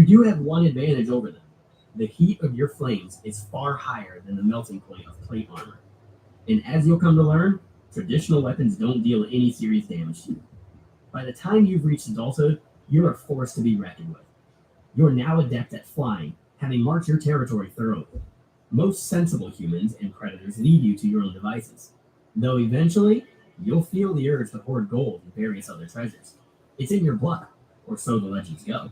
You do have one advantage over them. The heat of your flames is far higher than the melting point of plate armor. And as you'll come to learn, traditional weapons don't deal any serious damage to you. By the time you've reached adulthood, you're a force to be reckoned with. You're now adept at flying, having marked your territory thoroughly. Most sensible humans and predators leave you to your own devices, though eventually you'll feel the urge to hoard gold and various other treasures. It's in your blood, or so the legends go.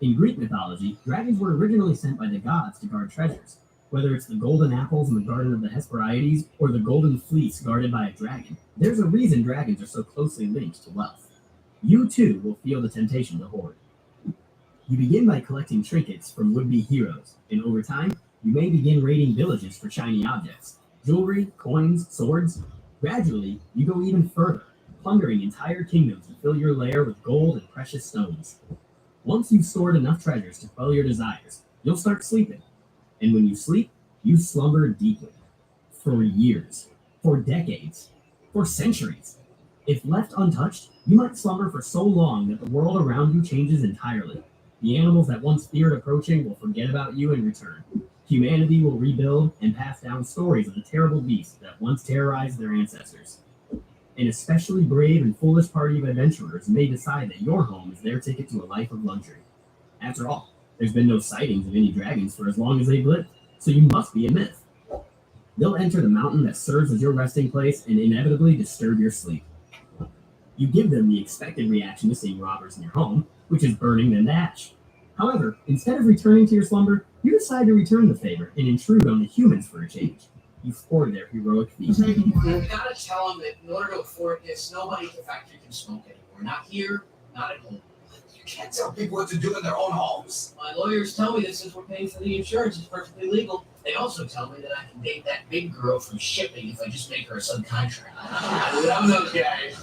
In Greek mythology, dragons were originally sent by the gods to guard treasures, whether it's the golden apples in the Garden of the Hesperides or the golden fleece guarded by a dragon. There's a reason dragons are so closely linked to wealth. You too will feel the temptation to hoard. You begin by collecting trinkets from would-be heroes, and over time, you may begin raiding villages for shiny objects, jewelry, coins, swords. Gradually, you go even further, plundering entire kingdoms to fill your lair with gold and precious stones. Once you've stored enough treasures to quell your desires, you'll start sleeping. And when you sleep, you slumber deeply. For years, for decades, for centuries. If left untouched, you might slumber for so long that the world around you changes entirely. The animals that once feared approaching will forget about you and return. Humanity will rebuild and pass down stories of the terrible beasts that once terrorized their ancestors. An especially brave and foolish party of adventurers may decide that your home is their ticket to a life of luxury. After all, there's been no sightings of any dragons for as long as they've lived, so you must be a myth. They'll enter the mountain that serves as your resting place and inevitably disturb your sleep. You give them the expected reaction to seeing robbers in your home, which is burning them to ash. However, instead of returning to your slumber, you decide to return the favor and intrude on the humans for a change. You thwart their heroic feat. You gotta tell them that in order to afford this, nobody at the factory can smoke anymore. Not here, not at home. You can't tell people what to do in their own homes. My lawyers tell me that since we're paying for the insurance, it's perfectly legal. They also tell me that I can date that big girl from shipping if I just make her a subcontractor. I'm no guy.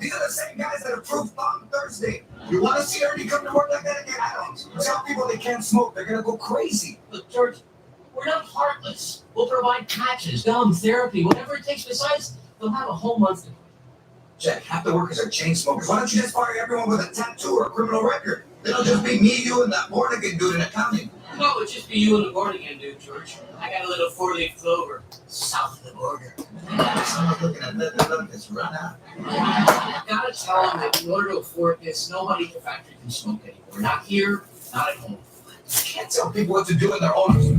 These are the same guys that approved Bomb Thursday. You want to see Ernie come to work like that again? I don't. Tell people they can't smoke. They're going to go crazy. Look, George, we're not heartless. We'll provide patches, gum, therapy, whatever it takes. Besides, they'll have a whole month to. Jack, half the workers are chain smokers. Why don't you just fire everyone with a tattoo or a criminal record? It'll just be me, you, and that Bornigan dude in accounting. No, it'll just be you and the board again, dude, George. I got a little four-leaf clover south of the border. Someone's looking at let this run out. I gotta tell them that in order to afford this, nobody at the factory can smoke anymore. Not here, not at home. You can't tell people what to do in their own homes.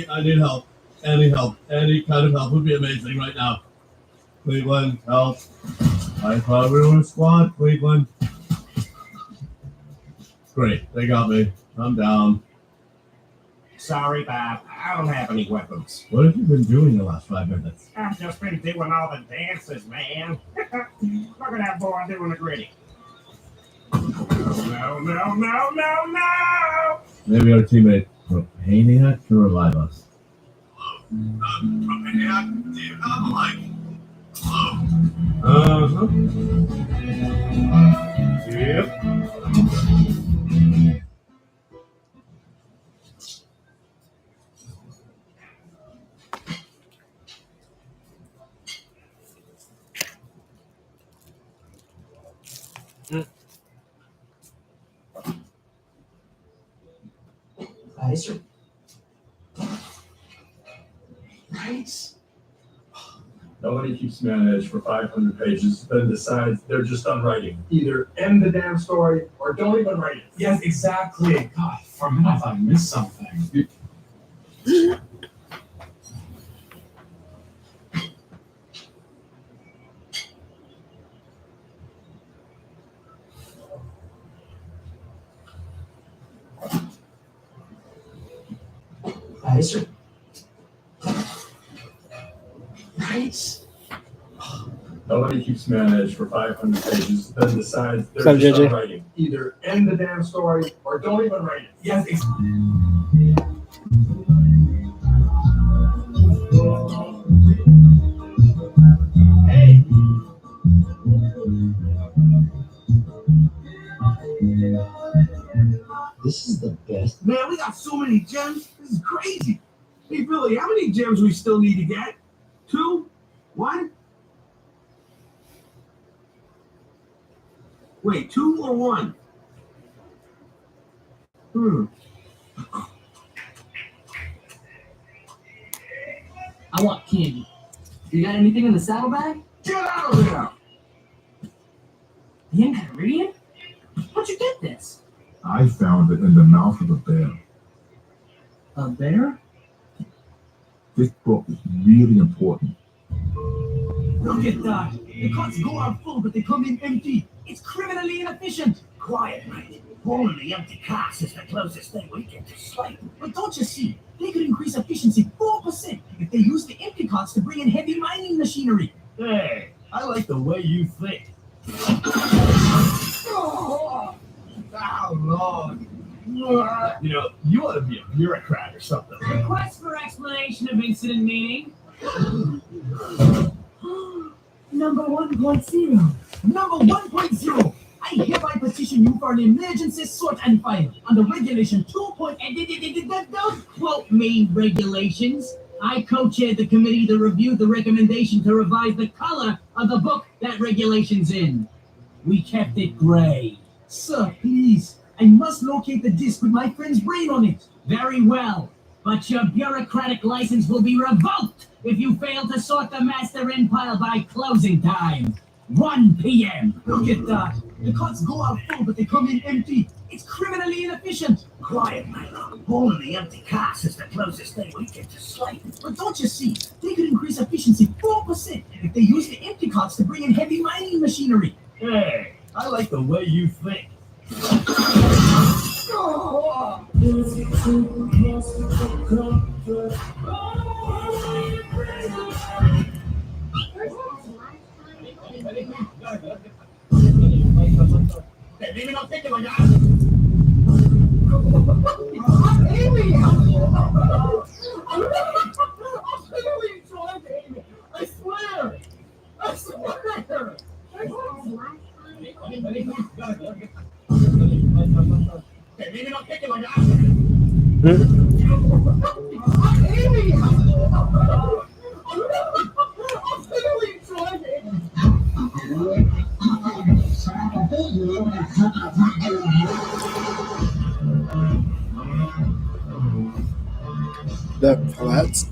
I need help. Any kind of help would be amazing right now. Cleveland, help. I thought we were a squad, Cleveland. Great, they got me. I'm down. Sorry, Bob. I don't have any weapons. What have you been doing the last 5 minutes? I've just been doing all the dances, man. Look at that boy doing the gritty. No. Maybe our teammate Propaniac can revive us. Propaniac, do you have a life? Hello? Yep. Nicer. Nice. Nobody keeps me on edge for 500 pages, then decides they're just done writing. Either end the damn story or don't even write it. Yes, exactly. God, for a minute I thought I missed something. Nice. Nobody keeps me on edge for 500 pages, then decides they're So, just JJ? not writing. Either end the damn story or don't even write it. Yes, Hey, This is the best. man, we got so many gems. This is crazy. Hey, Billy, how many gems we still need to get? 2? 1? Wait, 2 or 1? I want candy. You got anything in the saddlebag? Get out of there! The Enchiridion? How'd you get this? I found it in the mouth of a bear. A bear? This book is really important. Look at that. The carts go out full, but they come in empty. It's criminally inefficient. Quiet, mate. Pulling the empty carts is the closest thing we get to sleep. But don't you see? They could increase efficiency 4% if they use the empty carts to bring in heavy mining machinery. Hey, I like the way you think. Oh, Lord. You know, you ought to be a bureaucrat or something. Request for explanation of incident meaning. Number 1.0. Number 1.0. I hereby petition you for an emergency sort and file under Regulation 2. Don't quote me, regulations. I co-chaired the committee that reviewed the recommendation to revise the color of the book that regulation's in. We kept it gray. Sir, please. I must locate the disc with my friend's brain on it. Very well. But your bureaucratic license will be revoked if you fail to sort the master in pile by closing time. 1 p.m. Look at that. The carts go out full, but they come in empty. It's criminally inefficient. Quiet, man. Pulling the empty carts is the closest thing we get to sleep. But don't you see? They could increase efficiency 4% if they use the empty carts to bring in heavy mining machinery. Hey, I like the way you think. Okay, maybe not think like that. Amy! I'm really trying, Amy. I swear! I swear! Okay, maybe not think like that. Amy! I'm really trying, Amy. The flats.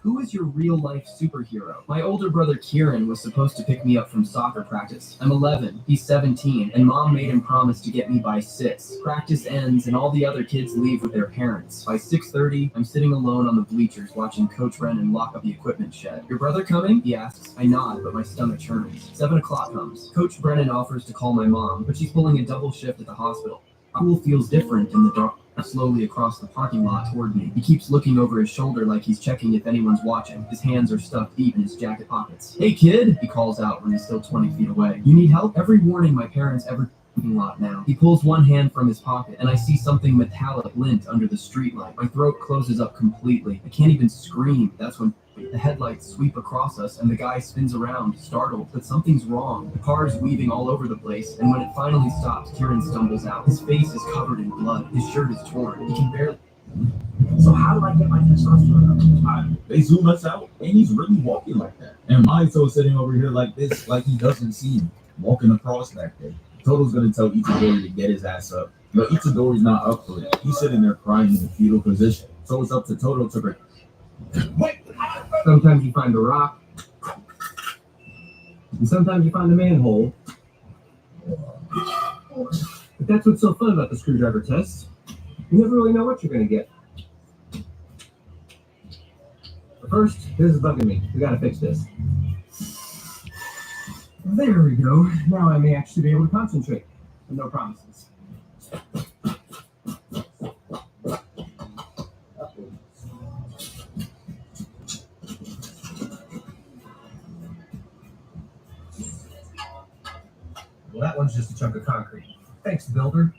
Who is your real-life superhero? My older brother Kieran was supposed to pick me up from soccer practice. I'm 11, he's 17, and Mom made him promise to get me by 6. Practice ends, and all the other kids leave with their parents. By 6:30, I'm sitting alone on the bleachers watching Coach Brennan lock up the equipment shed. Your brother coming? He asks. I nod, but my stomach churns. 7 o'clock comes. Coach Brennan offers to call my mom, but she's pulling a double shift at the hospital. Pool feels different in the dark. Slowly across the parking lot toward me. He keeps looking over his shoulder like he's checking if anyone's watching. His hands are stuffed deep in his jacket pockets. Hey kid, he calls out when he's still 20 feet away. You need help? Every warning my parents ever parking lot now. He pulls one hand from his pocket and I see something metallic glint under the streetlight. My throat closes up completely. I can't even scream. That's when the headlights sweep across us and the guy spins around, startled, but something's wrong. The car's weaving all over the place, and when it finally stops, Kieran stumbles out. His face is covered in blood. His shirt is torn. He can barely... So how do I get my testosterone up? They zoom us out, and he's really walking like that. And Maito's sitting over here like this, like he doesn't see him walking across that day. Toto's gonna tell Itadori to get his ass up. But Itadori's not up for it. He's sitting there crying in a fetal position. So it's up to Toto to break. Wait! Sometimes you find a rock, and sometimes you find a manhole. But that's what's so fun about the screwdriver test. You never really know what you're going to get. But first, this is bugging me. We got to fix this. There we go. Now I may actually be able to concentrate. But no promises. that one's just a chunk of concrete. Thanks, builder.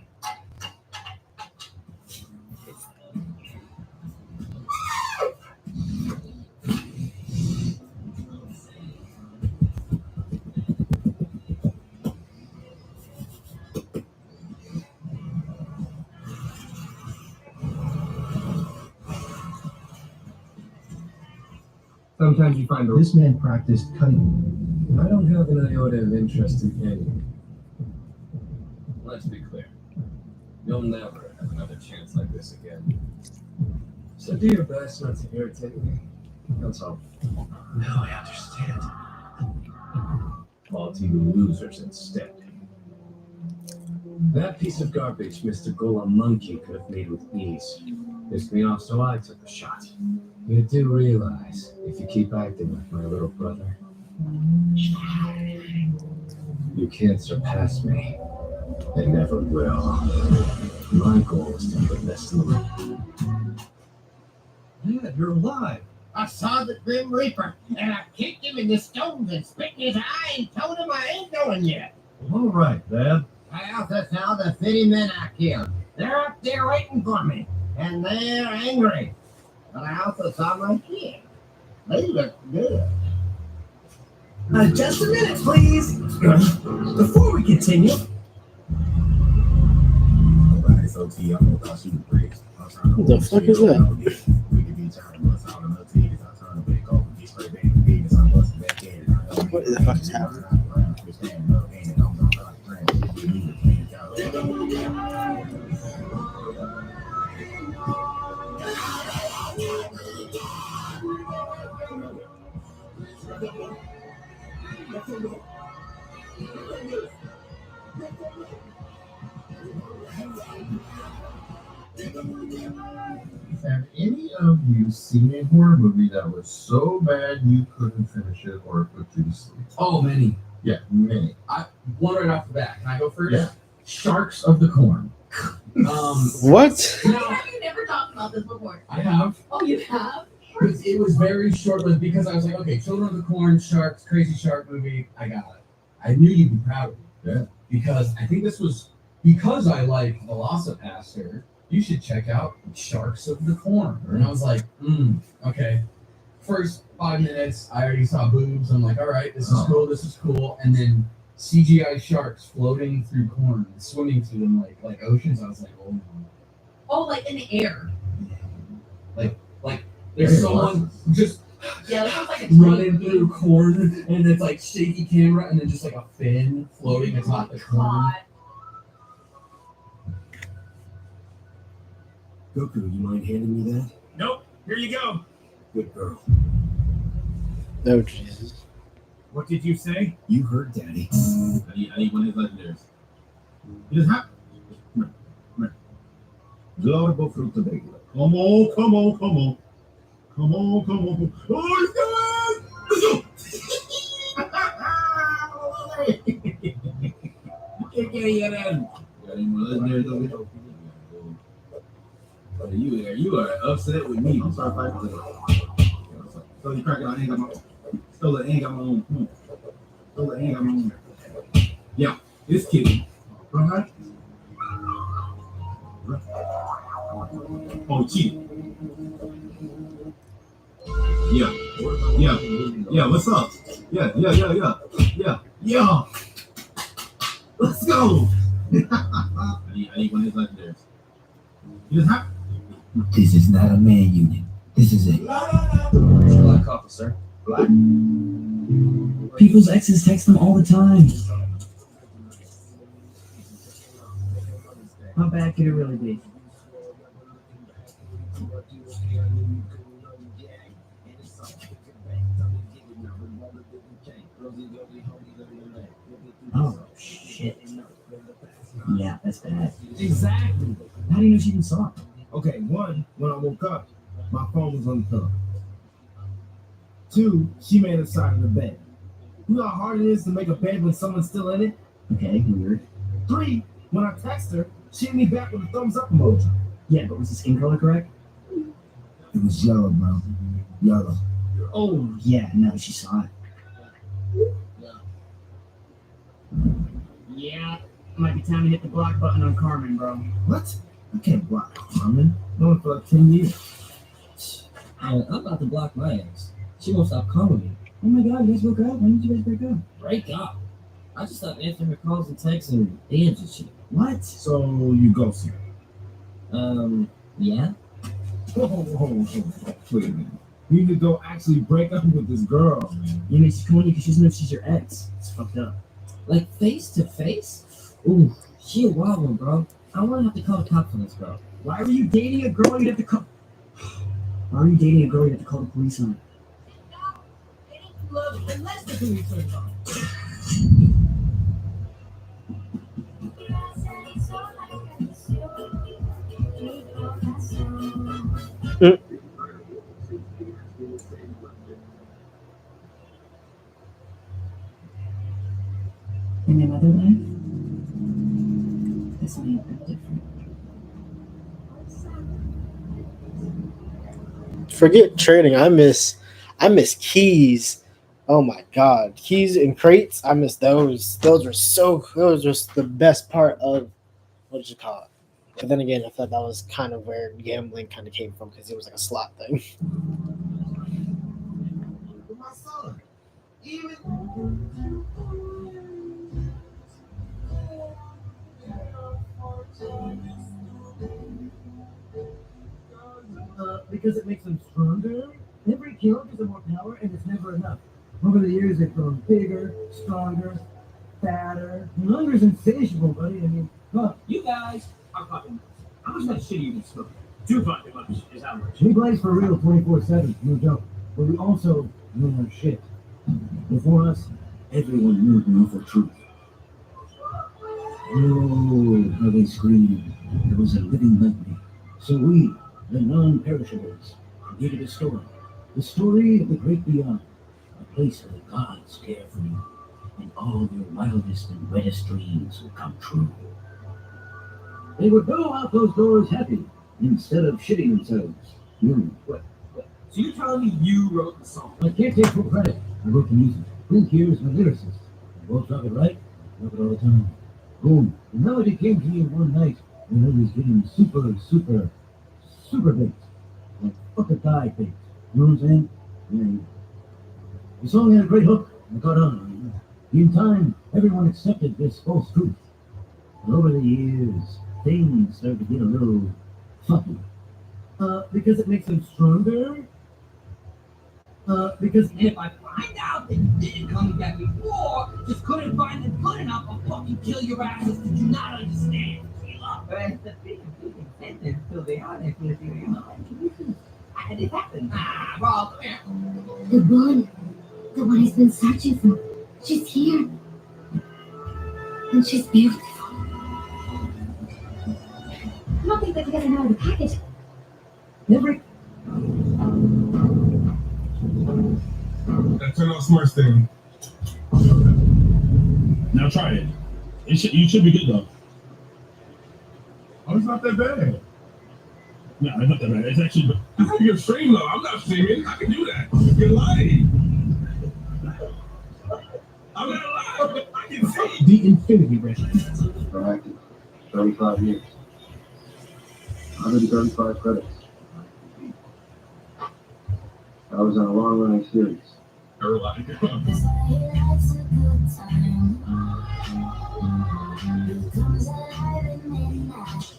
Sometimes you find This man practiced cutting. I don't have an iota of interest in candy. Let's be clear. You'll never have another chance like this again. So do your best not to irritate me. That's all. Now I understand. Call team losers instead. That piece of garbage Mr. Golem Monkey could have made with ease. Pissed me off, so I took a shot. You do realize, if you keep acting like my little brother, you can't surpass me. And never will. My goal is to be the best in the world. Dad, you're alive. I saw the Grim Reaper, and I kicked him in the stones and spit in his eye and told him I ain't going yet. All right, Dad. I also saw the 50 men I killed. They're up there waiting for me, and they're angry. But I also saw my kid. They look good. Just a minute, please. Before we continue. What the fuck is that? What the fuck is happening? Have any of you seen a horror movie that was so bad you couldn't finish it or put you to sleep? Oh, many. Yeah, many. One right off the bat. Can I go first? Yeah. Sharks of the Corn. What? Have you never talked about this before? I have. Oh, you have? It was very short-lived because I was like, okay, Children of the Corn, Sharks, Crazy Shark movie, I got it. I knew you'd be proud of me. Yeah. Because I think this was, because I like Velocipaster, you should check out Sharks of the Corn. And I was like, okay. First 5 minutes, I already saw boobs. I'm like, all right, this is cool. And then CGI sharks floating through corn, swimming through them like oceans. I was like, oh no. Oh, like in the air. Like there's someone just Yeah, that sounds like a running through corn, and it's like shaky camera, and then just like a fin floating atop the corn. Goku, you mind handing me that? Nope. Here you go. Good girl. Oh, Jesus. What did you say? You heard Daddy. I need one of his legendaries. He just happened. Gloriable fruit of bagel. Come on, come on, come on. Come on, come on. Oh, You can't get any of them. Got any more legendaries over here? You are upset with me. I'm sorry, so you cracking on ain't got my stole it, ain't got my own. Stole it, ain't got my own. Yeah, this kid. Right? Oh, cheat. Yeah. What's up? Yeah. Let's go. I need one of his legendaries. You just have. This is not a man unit. This is it. Black officer. Black. People's exes text them all the time. How bad could it really be? Oh, shit. Yeah, that's bad. Exactly. How do you know she even saw it? Okay, 1, when I woke up, my phone was on the pillow. 2, she made the side of the bed. You know how hard it is to make a bed when someone's still in it? Okay, weird. 3, when I text her, she hit me back with a thumbs up emoji. Yeah, but was the skin color correct? It was yellow, bro. Yellow. Oh, yeah, no, she saw it. Yeah, might be time to hit the block button on Carmen, bro. What? I can't block Carmen. Known for like 10 years. I'm about to block my ex. She won't stop calling me. Oh my god, you guys broke up? When did you guys break up? Break up? I just stopped answering her calls and texts and DMs and shit. What? So you ghosted her? Yeah? Whoa. Wait a minute. You need to go actually break up with this girl, man. You mean she's calling you because she doesn't know she's your ex. It's fucked up. Like face to face? Ooh, she a wild one, bro. I don't want to have to call the cops on this girl. Why were you dating a girl you'd have to call? Why are you dating a girl you'd have to call the police on? Look, unless the police are involved. In another life, this may have been different. Forget trading. I miss keys. Oh my god, keys and crates. I miss those. Those were just the best part of what you call it. But then again, I thought that was kind of where gambling kind of came from because it was like a slot thing. My son, even. Because it makes them stronger. Every kill gives them more power, and it's never enough. Over the years, they've grown bigger, stronger, fatter. And hunger's insatiable, buddy. I mean, look, You guys are fucking nuts. How much of that shit are you been smoking? Too fucking much is how much. we plays for real 24/7, no joke. But we also know our shit. Before us, everyone knew the awful truth. Oh, how they screamed. It was a living nightmare. So we, the non-perishables, created a story. The story of the great beyond. A place where the gods care for you. And all your wildest and wettest dreams will come true. They would go out those doors happy, instead of shitting themselves. What? So you're telling me you wrote the song? I can't take full credit. I wrote the music. Who here is my lyricist? We both drop it right, drop it all the time. Boom. The melody came to me one night when I was getting super baked. Like fuck a guy baked. You know what I'm saying? Yeah. The song had a great hook. I got on. In time, everyone accepted this false truth. And over the years, things started to get a little funky. Because it makes them stronger. Because If I find out that you didn't come back before, just couldn't find it good enough, I'll fucking kill your asses. Did you not understand? But the big sentence till they are there for you. How did it happen? Rob, come here. The one he's been searching for. She's here. And she's beautiful. I don't think that you guys know the package. every That turn off smart thing. Now try it. You should be good though. Oh, it's not that bad. No, it's not that bad. It's actually. You're stream though. I'm not streaming. I can do that. You're lying. I'm not lying. I can see. the Infinity Regiment. Proactive. 35 years. 135 credits. I was on a long-running series. You're lying.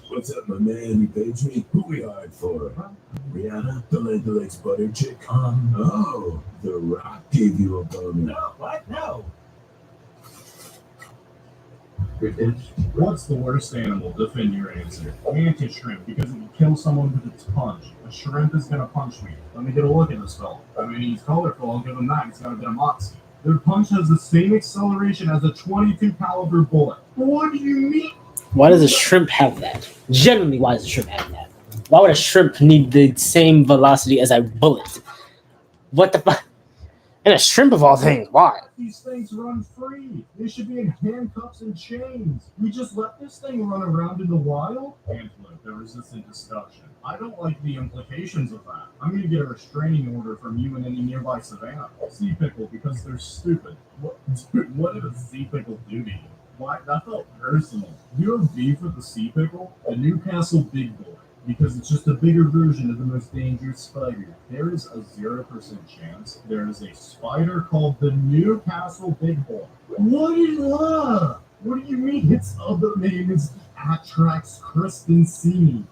What's up, my man? You paged me? Who we hired for? Rihanna? The Lake's butter chick? Oh, The Rock gave you a boner. No, what? No. What's the worst animal? Defend your answer. Anti-shrimp, because it can kill someone with its punch. A shrimp is gonna punch me. Let me get a look at this fella. I mean, he's colorful. I'll give him that. He's got a bit of moxie. Their punch has the same acceleration as a .22 caliber bullet. What do you mean? Why does a shrimp have that? Generally, why does a shrimp have that? Why would a shrimp need the same velocity as a bullet? What the fuck? And a shrimp of all things, why? These things run free. They should be in handcuffs and chains. We just let this thing run around in the wild? Antelope, there is this in discussion. I don't like the implications of that. I'm going to get a restraining order from you and any nearby savannah. Sea pickle, because they're stupid. What did a sea pickle do to you? Why? That felt personal. You have beef with the sea pickle, the Newcastle Big Boy, because it's just a bigger version of the most dangerous spider. There is a 0% chance there is a spider called the Newcastle Big Boy. What is that? What do you mean? Its other name is Atrax Christensen.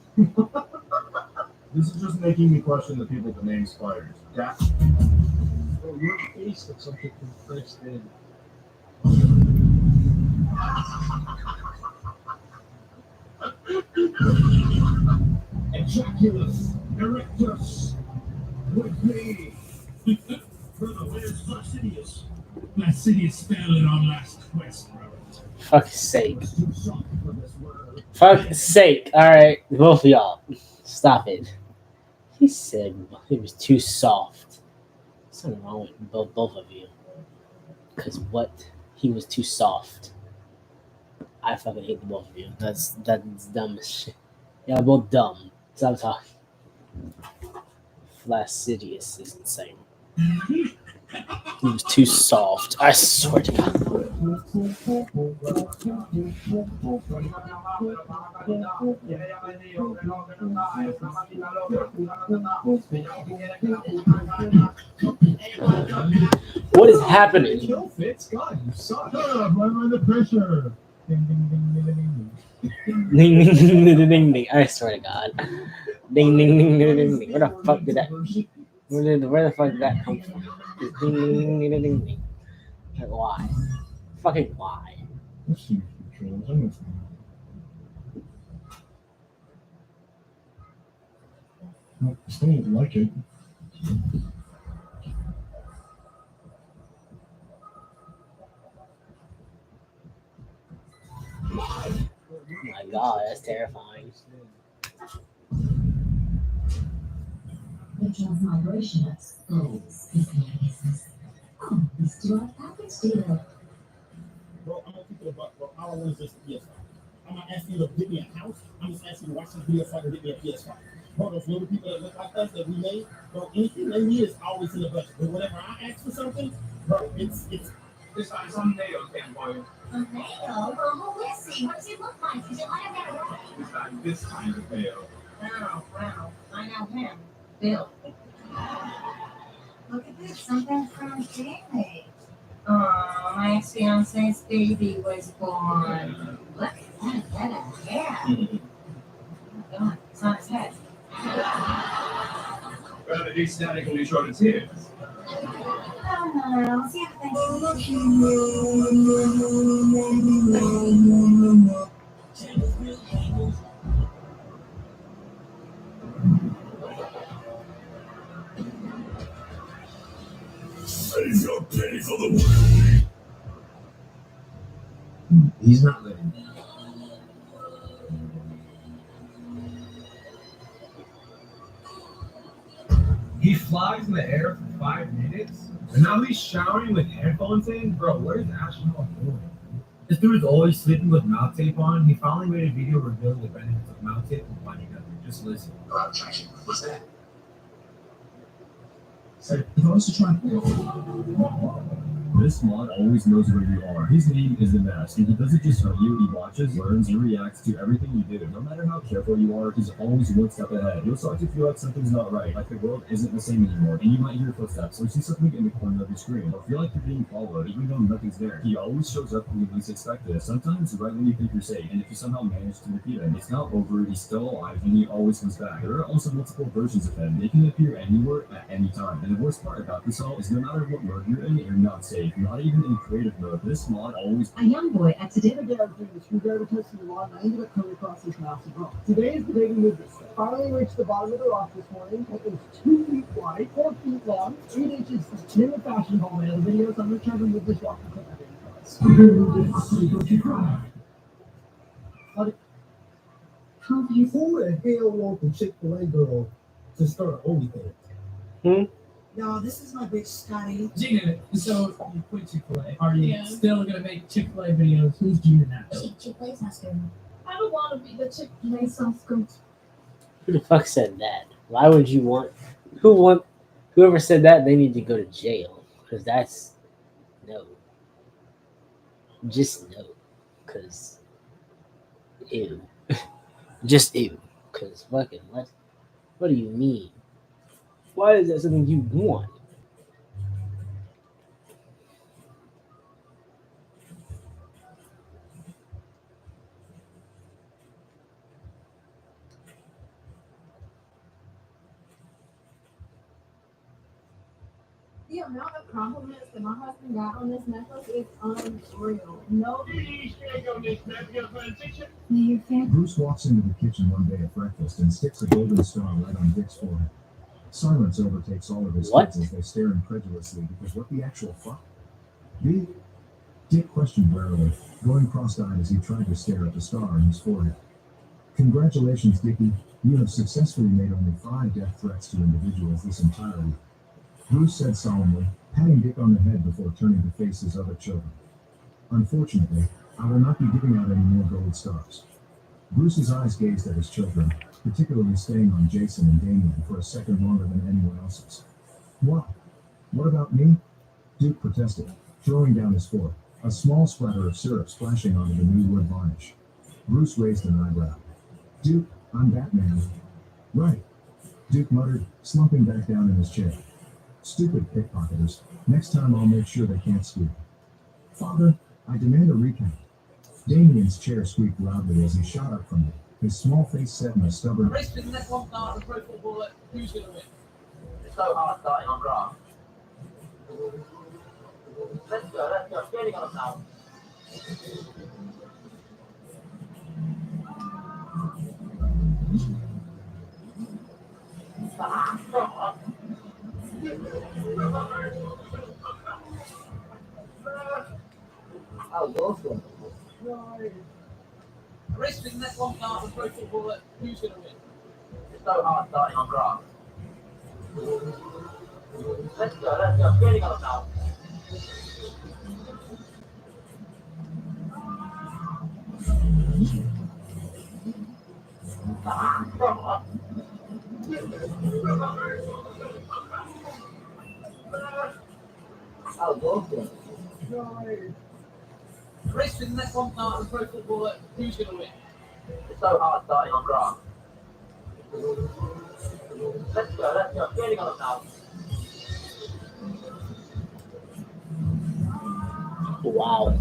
This is just making me question the people that name spiders. Jack? Bro, your face looks like it compressed in. Ejaculus erectus with me. Brother, where's Placidius? Placidius fell in our last quest, brother. Fuck's sake. Fuck's sake. Alright, both of y'all. Stop it. He said it was too soft. Something wrong with both of you. Because what? He was too soft. I fucking hate the both of you. That's dumb as shit. Y'all both dumb. Stop talking. Flacidius is insane. He was too soft. I swear to God. What is happening? Kill Fitz? God, you suck. Shut up, I'm under pressure. Ding, ding, ding, ding, ding, ding. Ding ding ding ding ding ding. I swear to God. Ding ding ding ding ding ding. Where the fuck did that? Where the fuck did that come from? Just ding ding ding ding ding ding. Like why? Fucking why? I still don't like it. Oh my God, that's terrifying. The transmigration of skulls is business. Oh, let's do our package deal. Bro, I'm gonna keep it a buck, bro. I don't want to just PS5. I'm not asking you to get me a house. I'm just asking you to watch this video so I can get me a PS5. Bro, those little people that look like us that we made, bro, anything they need is always in the budget. But whenever I ask for something, bro, it's some nails, damn boy. A nail? Well, who is he? What does he look like? Is it like that right? It's not this kind of nail. Wow. I know him. Bill. Look at this. Something from Jamie. Oh, my ex-fiance's baby was born. Look at that hair. Oh my God, it's on his head. Rather ecstatic when he showed his tears. Oh, see if they Save your pity for the world. He's not letting me. He flies in the air for 5 minutes, and now he's showering with headphones in? Bro, what is astronaut doing? This dude is always sleeping with mouth tape on. He finally made a video revealing the benefits of mouth tape and bodyguard. Just listen. What's that? So, he wants to try. This mod always knows where you are. His name is the Mask, and he doesn't just hurt you, he watches, learns, and reacts to everything you do. No matter how careful you are, he's always one step ahead. You'll start to feel like something's not right, like the world isn't the same anymore, and you might hear footsteps or see something in the corner of your screen, or feel like you're being followed, even though nothing's there. He always shows up when you least expect it, sometimes right when you think you're safe, and if you somehow manage to defeat him, it's not over, he's still alive, and he always comes back. There are also multiple versions of him. They can appear anywhere at any time, and the worst part about this all is no matter what mode you're in, you're not safe, not even in creative mode. This mod always. A young boy accidentally doing the screwdriver test in the lawn, and I ended up coming across this massive rock. Today is the day we move this stuff. Finally reached the bottom of the rock this morning. It was 2 feet wide, 4 feet long, 8 inches in the fashion hallway of the video, so I'm going to try to move this rock and put that in place. Don't you cry. Who the hell wants the Chick-fil-A girl to start OnlyFans? No, this is my bitch, Scotty. Gina, so you quit Chick-fil-A. Are you still going to make Chick-fil-A videos? Who's Gina now? Chick-fil-A sauce girl. I don't want to be the Chick-fil-A sauce girl. Who the fuck said that? Why would you want? Whoever said that? They need to go to jail because that's no. Just no. Cause ew. Just ew. Cause fucking what? What do you mean? Why is that something you want? The amount of compliments that my husband got on this necklace is unreal. No. Bruce walks into the kitchen one day at breakfast and sticks a golden star right on Dick's forehead. Silence overtakes all of his What? kids as they stare incredulously because what the actual fuck? Dick questioned warily, going cross-eyed as he tried to stare at the star on his forehead. Congratulations, Dickie. You have successfully made only 5 death threats to individuals this entire week. Bruce said solemnly, patting Dick on the head before turning to face his other children. Unfortunately, I will not be giving out any more gold stars. Bruce's eyes gazed at his children, particularly staying on Jason and Damien for a second longer than anyone else's. Why? What about me? Duke protested, throwing down his fork, a small splatter of syrup splashing onto the new wood varnish. Bruce raised an eyebrow. Duke, I'm Batman. Right, Duke muttered, slumping back down in his chair. Stupid pickpocketers. Next time I'll make sure they can't squeak. Father, I demand a recount. Damien's chair squeaked loudly as he shot up from it, his small face set in a stubborn... Race to the next one start of pro football. Who's going to win? It's so hard starting on grass. Let's go. Standing on a now. Oh, awesome. Race to the next one start of pro football. Who's going to win? It's so hard starting on grass. Let's go. Standing on a now. Oh, awesome. Race to the next one start of pro football. Who's going to win? It's so hard starting on grass. Let's go. Standing on a now. Wow.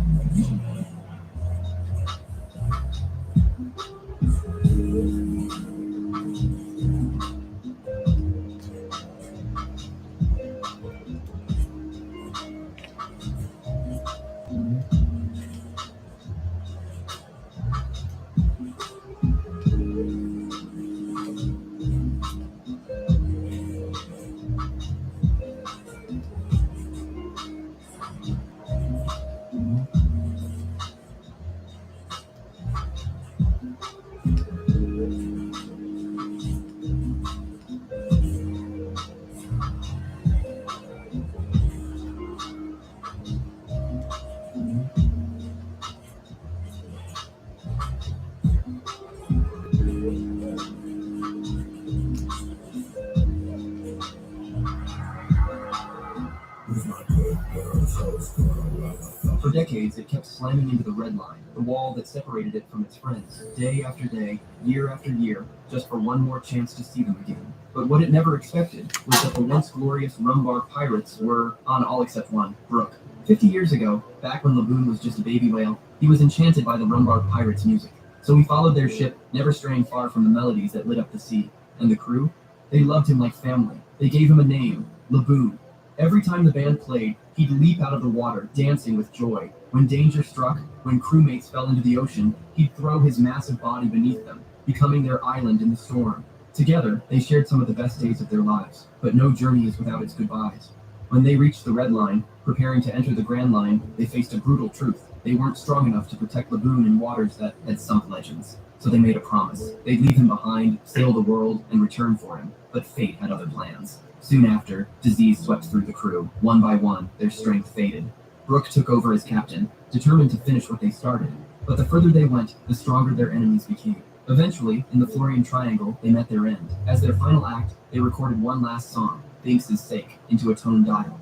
For decades, it kept slamming into the red line, the wall that separated it from its friends, day after day, year after year, just for one more chance to see them again. But what it never expected was that the once glorious Rumbar pirates were, on all except one, Brooke. 50 years ago, back when Laboon was just a baby whale, he was enchanted by the Rumbar pirates' music. So he followed their ship, never straying far from the melodies that lit up the sea. And the crew? They loved him like family. They gave him a name, Laboon. Every time the band played, he'd leap out of the water, dancing with joy. When danger struck, when crewmates fell into the ocean, he'd throw his massive body beneath them, becoming their island in the storm. Together, they shared some of the best days of their lives, but no journey is without its goodbyes. When they reached the red line, preparing to enter the Grand Line, they faced a brutal truth. They weren't strong enough to protect Laboon in waters that had sunk legends. So they made a promise. They'd leave him behind, sail the world, and return for him. But fate had other plans. Soon after, disease swept through the crew. One by one, their strength faded. Brooke took over as captain, determined to finish what they started. But the further they went, the stronger their enemies became. Eventually, in the Florian Triangle, they met their end. As their final act, they recorded one last song, Binks' Sake, into a tone dial.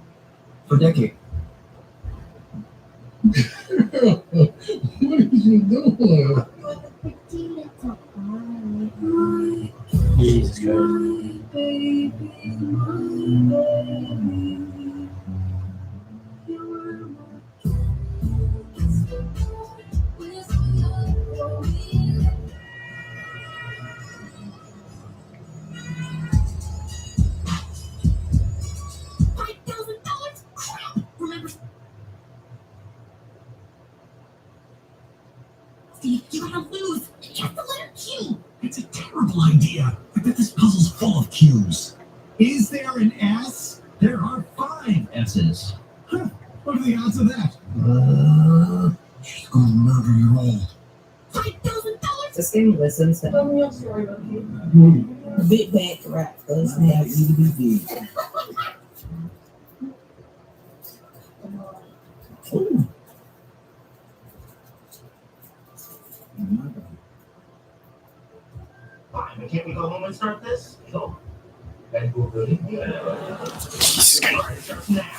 For decades... What is he doing? Jesus Christ. Steve, you gotta lose. Just the letter Q. It's a terrible idea. I bet this puzzle's full of Q's. Is there an S? There are 5 S's. Huh. What are the odds of that? She's gonna murder you all. $5,000. This game listens to Tell me a story about you. big bad rap. Those names. Fine, but can't we go home and start this? Sure. That will really now.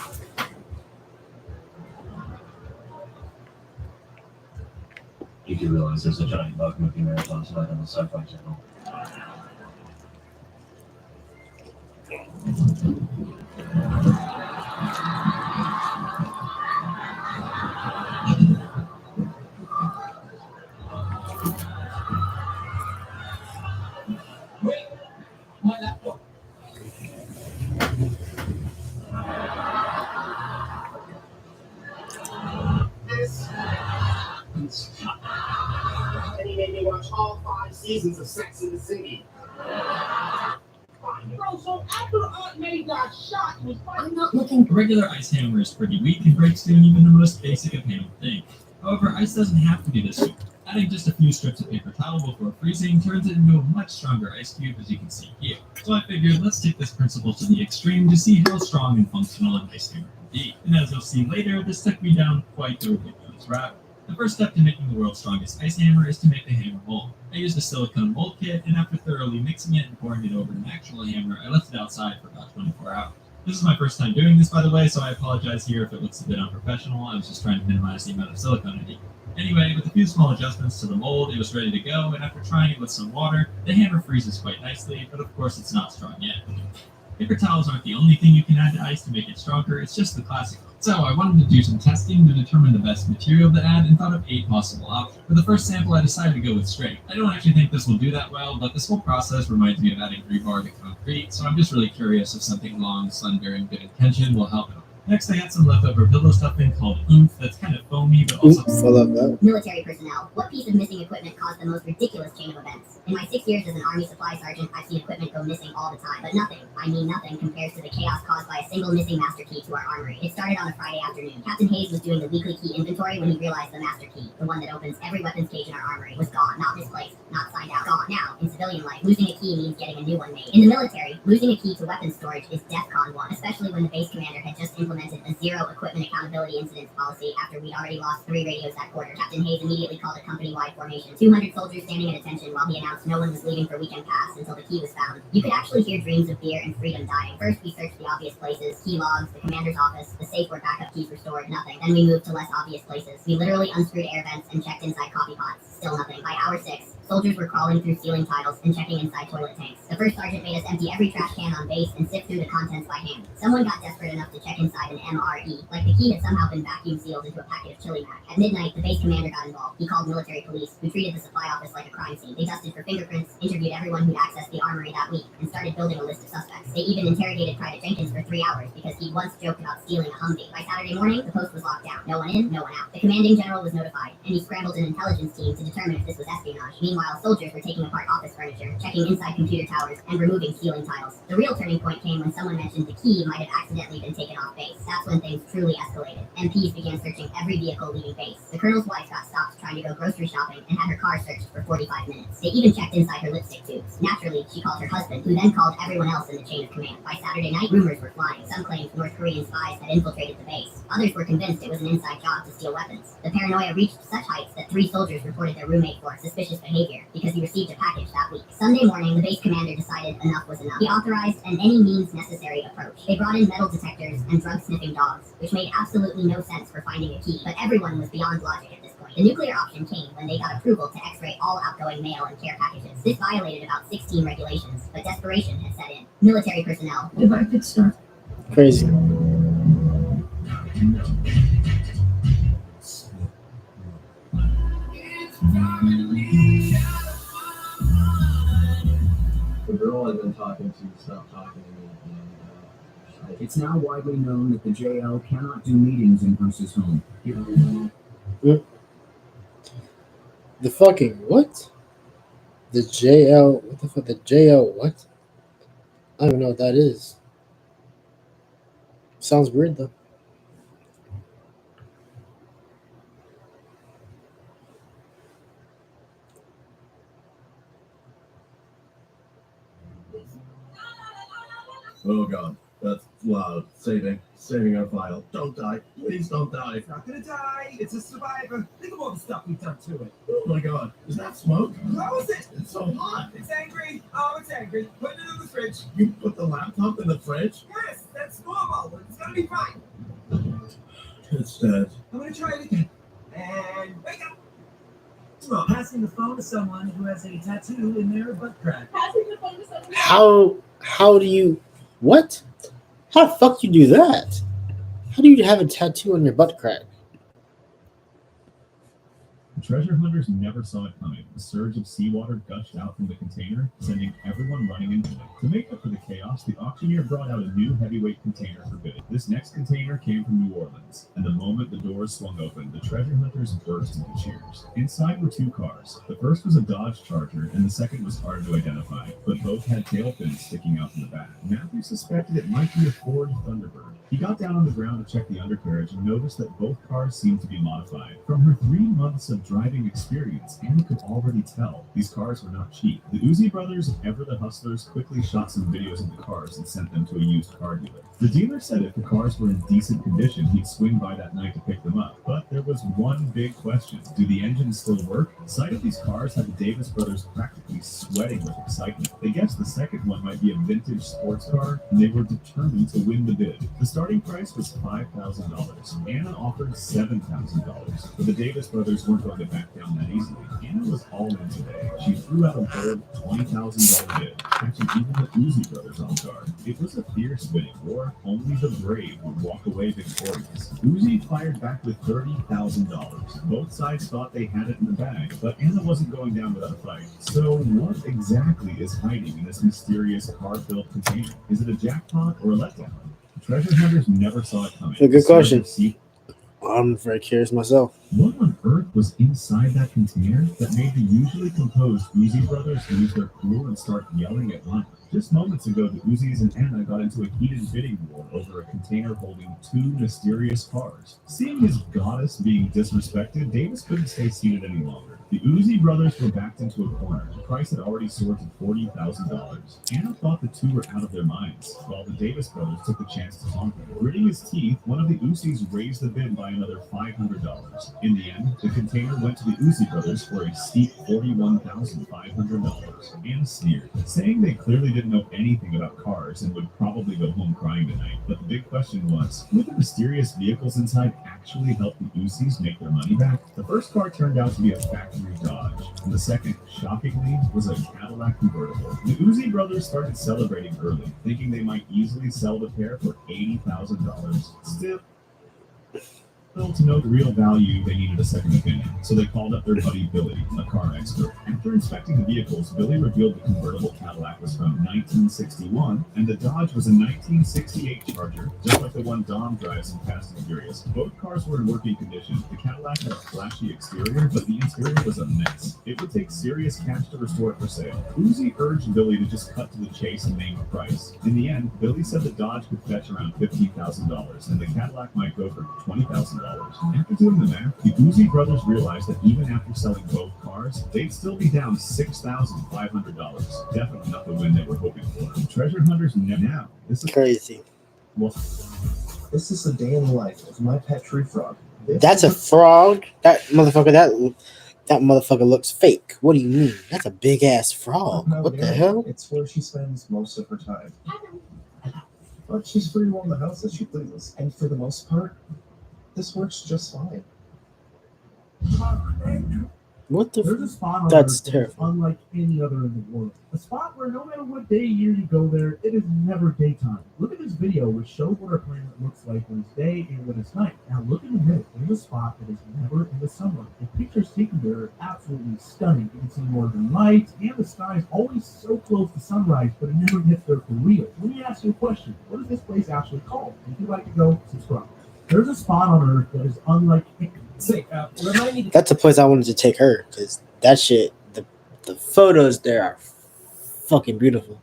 You do realize there's a giant bug movie marathon tonight on the Sci-Fi Channel. Wait, my laptop. This. And he made me watch all 5 seasons of Sex and the City. Bro, so after Aunt May got shot, he was I'm not looking. A regular ice hammer is pretty weak and breaks down even the most basic of hammer things. However, ice doesn't have to be this weak. Adding just a few strips of paper towel before freezing turns it into a much stronger ice cube, as you can see here. So I figured let's take this principle to the extreme to see how strong and functional an ice hammer can be. And as you'll see later, this took me down quite the ridiculous route. The first step to making the world's strongest ice hammer is to make the hammer mold. I used a silicone mold kit, and after thoroughly mixing it and pouring it over an actual hammer, I left it outside for about 24 hours. This is my first time doing this, by the way, so I apologize here if it looks a bit unprofessional. I was just trying to minimize the amount of silicone I need. Anyway, with a few small adjustments to the mold, it was ready to go, and after trying it with some water, the hammer freezes quite nicely, but of course it's not strong yet. Paper towels aren't the only thing you can add to ice to make it stronger, it's just the classic one. So I wanted to do some testing to determine the best material to add and thought of 8 possible options. For the first sample, I decided to go with straight. I don't actually think this will do that well, but this whole process reminds me of adding rebar to concrete, so I'm just really curious if something long, slender, and good in tension will help it. Next, I got some leftover pillow stuffing called oomph that's kind of foamy, but also... I love that. Military personnel. What piece of missing equipment caused the most ridiculous chain of events? In my 6 years as an Army supply sergeant, I've seen equipment go missing all the time, but nothing, I mean nothing, compares to the chaos caused by a single missing master key to our armory. It started on a Friday afternoon. Captain Hayes was doing the weekly key inventory when he realized the master key, the one that opens every weapons cage in our armory, was gone, not misplaced, not signed out, gone. Now, in civilian life, losing a key means getting a new one made. In the military, losing a key to weapons storage is DEFCON 1, especially when the base commander had just implemented a zero equipment accountability incidents policy after we'd already lost 3 radios that quarter. Captain Hayes immediately called a company-wide formation. 200 soldiers standing at attention while he announced no one was leaving for weekend pass until the key was found. You could actually hear dreams of beer and freedom dying. First, we searched the obvious places, key logs, the commander's office, the safe where backup keys were stored, nothing. Then we moved to less obvious places. We literally unscrewed air vents and checked inside coffee pots. Still nothing. By hour 6, soldiers were crawling through ceiling tiles and checking inside toilet tanks. The first sergeant made us empty every trash can on base and sift through the contents by hand. Someone got desperate enough to check inside an MRE, like the key had somehow been vacuum sealed into a packet of chili mac. At midnight, the base commander got involved. He called military police, who treated the supply office like a crime scene. They dusted for fingerprints, interviewed everyone who'd accessed the armory that week, and started building a list of suspects. They even interrogated Private Jenkins for 3 hours because he once joked about stealing a Humvee. By Saturday morning, the post was locked down. No one in, no one out. The commanding general was notified, and he scrambled an intelligence team to determine if this was espionage. Meanwhile, soldiers were taking apart office furniture, checking inside computer towers, and removing ceiling tiles. The real turning point came when someone mentioned the key might have accidentally been taken off base. That's when things truly escalated. MPs began searching every vehicle leaving base. The colonel's wife got stopped trying to go grocery shopping and had her car searched for 45 minutes. They even checked inside her lipstick tubes. Naturally, she called her husband, who then called everyone else in the chain of command. By Saturday night, rumors were flying. Some claimed North Korean spies had infiltrated the base. Others were convinced it was an inside job to steal weapons. The paranoia reached such heights that 3 soldiers reported their roommate for suspicious behavior because he received a package that week. Sunday morning, the base commander decided enough was enough. He authorized an any means necessary approach. They brought in metal detectors and drug-sniffing dogs, which made absolutely no sense for finding a key, but everyone was beyond logic at this point. The nuclear option came when they got approval to x-ray all outgoing mail and care packages. This violated about 16 regulations, but desperation had set in. Military personnel. If I could start. Crazy. The girl I've been talking to stopped talking to me, and it's now widely known that the JL cannot do meetings in Bruce's home. The fucking what? The JL. What the fuck? The JL what? I don't even know what that is. Sounds weird though. Oh god, that's loud. Saving our file. Don't die. Please don't die. It's not gonna die. It's a survivor. Think of all the stuff we've done to it. Oh my god, is that smoke? Close it. It's so hot. It's angry. Oh, it's angry. Put it in the fridge. You put the laptop in the fridge? Yes, that's normal. It's gonna be fine. It's dead. I'm gonna try it again. And wake up. Well, passing the phone to someone who has a tattoo in their butt crack. Passing the phone to someone. How do you what? How the fuck you do that? How do you have a tattoo on your butt crack? The treasure hunters never saw it coming. A surge of seawater gushed out from the container, sending everyone running into it. To make up for the chaos, the auctioneer brought out a new heavyweight container for bidding. This next container came from New Orleans, and the moment the doors swung open, the treasure hunters burst into cheers. Inside were two cars. The first was a Dodge Charger, and the second was hard to identify, but both had tail fins sticking out from the back. Matthew suspected it might be a Ford Thunderbird. He got down on the ground to check the undercarriage and noticed that both cars seemed to be modified. From her 3 months of driving experience, Anna could already tell these cars were not cheap. The Uzi brothers of Ever the Hustlers quickly shot some videos of the cars and sent them to a used car dealer. The dealer said if the cars were in decent condition, he'd swing by that night to pick them up. But there was one big question. Do the engines still work? Sight of these cars had the Davis brothers practically sweating with excitement. They guessed the second one might be a vintage sports car, and they were determined to win the bid. The starting price was $5,000. Anna offered $7,000, but the Davis brothers weren't going to back down that easily. Anna was all in today. She threw out a bold $20,000 bid, catching even the Uzi brothers on guard. It was a fierce bidding war. Only the brave would walk away victorious. Uzi fired back with $30,000. Both sides thought they had it in the bag, but Anna wasn't going down without a fight. So what exactly is hiding in this mysterious car-filled container? Is it a jackpot or a letdown? Treasure hunters never saw it coming. A good question. I'm very curious myself. What on earth was inside that container that made the usually composed Uzi brothers lose their cool and start yelling at lunch? Just moments ago, the Uzis and Anna got into a heated bidding war over a container holding 2 mysterious cars. Seeing his goddess being disrespected, Davis couldn't stay seated any longer. The Uzi brothers were backed into a corner. The price had already soared to $40,000. Anna thought the two were out of their minds, while the Davis brothers took the chance to taunt them. Gritting his teeth, one of the Uzis raised the bid by another $500. In the end, the container went to the Uzi brothers for a steep $41,500. Anna sneered, saying they clearly didn't know anything about cars and would probably go home crying tonight. But the big question was, would the mysterious vehicles inside actually help the Uzis make their money back? The first car turned out to be a factory Dodge, and the second, shockingly, was a Cadillac convertible. The Uzi brothers started celebrating early, thinking they might easily sell the pair for $80,000. Still, to know the real value, they needed a second opinion, so they called up their buddy Billy, a car expert. After inspecting the vehicles, Billy revealed the convertible Cadillac was from 1961, and the Dodge was a 1968 Charger, just like the one Dom drives in Fast and Furious. Both cars were in working condition. The Cadillac had a flashy exterior, but the interior was a mess. It would take serious cash to restore it for sale. Uzi urged Billy to just cut to the chase and name a price. In the end, Billy said the Dodge could fetch around $15,000, and the Cadillac might go for $20,000. After doing the math, the Uzi brothers realized that even after selling both cars, they'd still be down $6,500. Definitely not the win they were hoping for. Treasure hunters now. This is crazy. Well, this is a day in the life of my pet tree frog. That's a frog. That motherfucker. That motherfucker looks fake. What do you mean? That's a big ass frog. What the hell? It's where she spends most of her time. But she's free to roam the house as she pleases, and for the most part, this works just fine. What the? There's a spot on That's Earth that is terrifying. unlike any other in the world. A spot where no matter what day of year you go there, it is never daytime. Look at this video, which shows what our planet looks like when it's day and when it's night. Now look in the middle. There's a spot that is never in the sunlight. The pictures taken there are absolutely stunning. You can see northern lights, and the sky is always so close to sunrise, but it never gets there for real. Let me ask you a question. What is this place actually called? If you'd like to go, subscribe. There's a spot on Earth that is unlike any. Remind me. That's the place I wanted to take her because that shit. The photos there are fucking beautiful.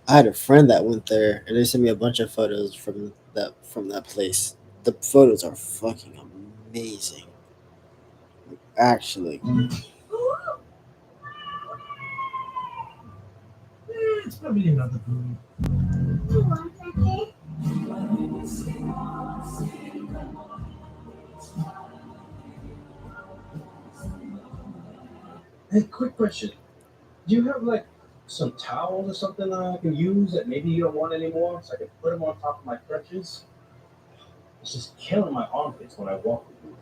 I had a friend that went there, and they sent me a bunch of photos from that place. The photos are fucking amazing. Actually, It's probably another movie. Hey, quick question. Do you have like some towels or something I can use that maybe you don't want anymore, so I can put them on top of my crutches? It's just killing my armpits when I walk with you.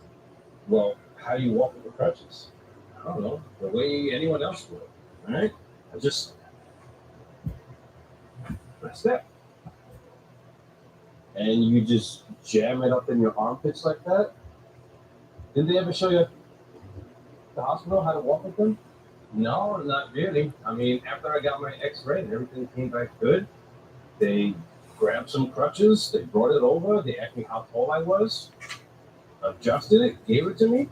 Well, how do you walk with the crutches? I don't know, the way anyone else would. All right? I just press that. And you just jam it up in your armpits like that? Did they ever show you at the hospital how to walk with them? No, not really. I mean, after I got my x-ray and everything came back good, they grabbed some crutches, they brought it over, they asked me how tall I was, adjusted it, gave it to me.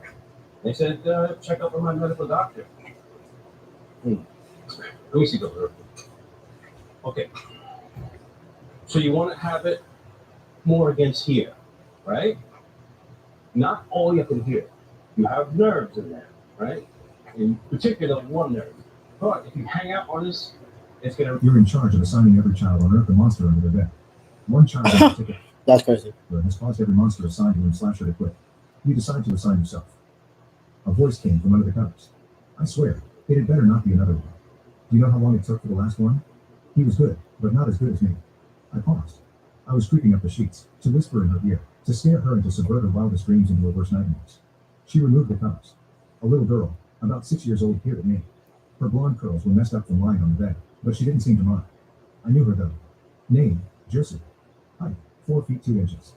They said, check out with my medical doctor. Let me see those. Okay. So you want to have it more against here, right? Not all up in here. You have nerves in there, right? In particular, one nerve. But if you hang out on this, it's going to... You're in charge of assigning every child on Earth a monster under their bed. One child in particular. that's crazy. Has caused every monster assigned to him /her to quit. You decide to assign yourself. A voice came from under the covers. I swear, it had better not be another one. Do you know how long it took for the last one? He was good, but not as good as me. I paused. I was creeping up the sheets, to whisper in her ear, to scare her and to subvert her wildest dreams into her worst nightmares. She removed the covers. A little girl, about 6 years old, peered at me. Her blonde curls were messed up from lying on the bed, but she didn't seem to mind. I knew her though. Name, Jersey. Height, 4 feet 2 inches.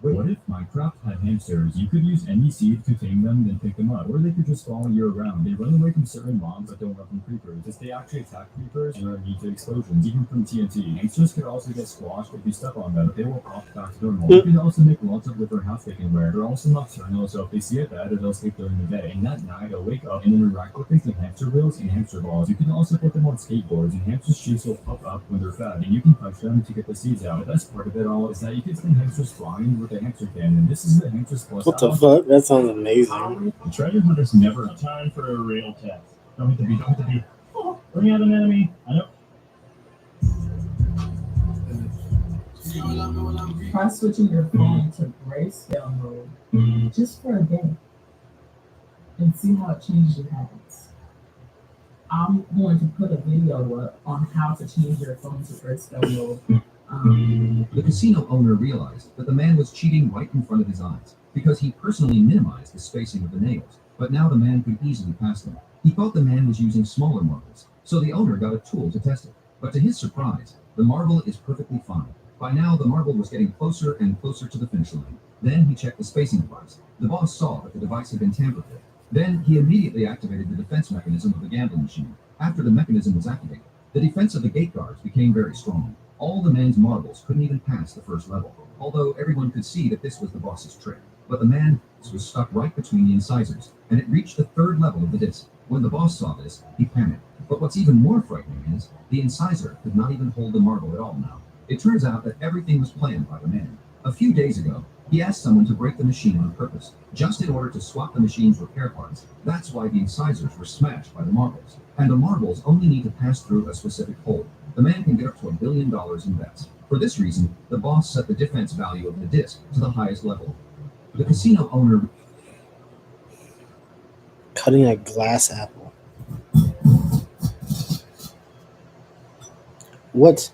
Wait. What if Minecraft had hamsters? You could use any seed to tame them, then pick them up. Or they could just follow you around. They run away from certain mobs, but don't run from creepers. If they actually attack creepers and are immune to explosions, even from TNT. Hamsters could also get squashed if you step on them, but they will pop back to normal. You can also make lots of different house they can wear. They're also nocturnal, so if they see a bed, they'll sleep during the day. And at night, they'll wake up and interact with things like hamster wheels and hamster balls. You can also put them on skateboards, and hamsters' cheeks will pop up when they're fed, and you can touch them to get the seeds out. The best part of it all is that you can send hamsters flying with a hamster cannon. This is the hamsters plus. What the fuck? That sounds amazing. The treasure hunters never have time for a real test. Don't hit the beat, don't hit the beat. Oh, bring out an enemy. I know. Try switching your phone to grayscale mode just for a day and see how it changes your habits. I'm going to put a video up on how to change your phone to grayscale mode. The casino owner realized that the man was cheating right in front of his eyes because he personally minimized the spacing of the nails, but now the man could easily pass them. He thought the man was using smaller marbles, so the owner got a tool to test it. But to his surprise, the marble is perfectly fine. By now, the marble was getting closer and closer to the finish line. Then he checked the spacing device. The boss saw that the device had been tampered with. Then he immediately activated the defense mechanism of the gambling machine. After the mechanism was activated, the defense of the gate guards became very strong. All the man's marbles couldn't even pass the first level, although everyone could see that this was the boss's trick. But the man was stuck right between the incisors, and it reached the third level of the disc. When the boss saw this, he panicked. But what's even more frightening is, the incisor could not even hold the marble at all now. It turns out that everything was planned by the man. A few days ago, he asked someone to break the machine on purpose, just in order to swap the machine's repair parts. That's why the incisors were smashed by the marbles. And the marbles only need to pass through a specific hole. The man can get up to $1 billion in bets. For this reason, the boss set the defense value of the disc to the highest level. The casino owner... Cutting a glass apple. What?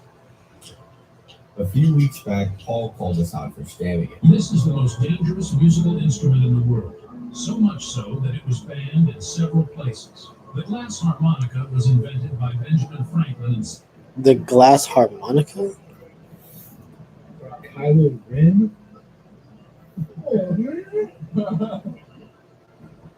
A few weeks back, Paul called us out for scamming it. This is the most dangerous musical instrument in the world. So much so that it was banned in several places. The glass harmonica was invented by Benjamin Franklin in The glass harmonica? Kylo Ren?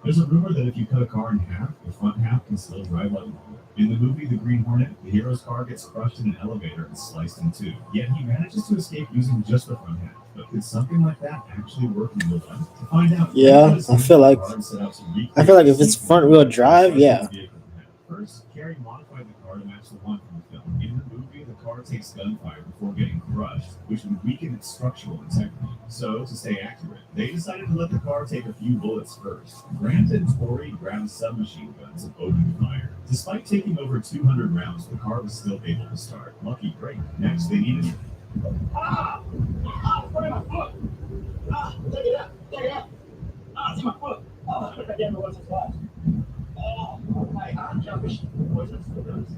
There's a rumor that if you cut a car in half, the front half can still drive like normal. In the movie The Green Hornet, the hero's car gets crushed in an elevator and sliced in two. Yet he manages to escape using just the front half. But could something like that actually work in real life? To find out, Yeah, I feel like if it's front wheel drive, yeah. First, Carrie modified the car to match the one from the film. In the movie, the car takes gunfire before getting crushed, which would weaken its structural integrity. So, to stay accurate, they decided to let the car take a few bullets first. Grant and Tori grabbed submachine guns and opened fire. Despite taking over 200 rounds, the car was still able to start. Lucky break. Next, they needed... Ah! Ah, it's my foot! Ah, check it out! Check it out! Ah, it's my foot! Oh, I can't know what's his life. Oh, my hand jellyfish poisonous to the nose.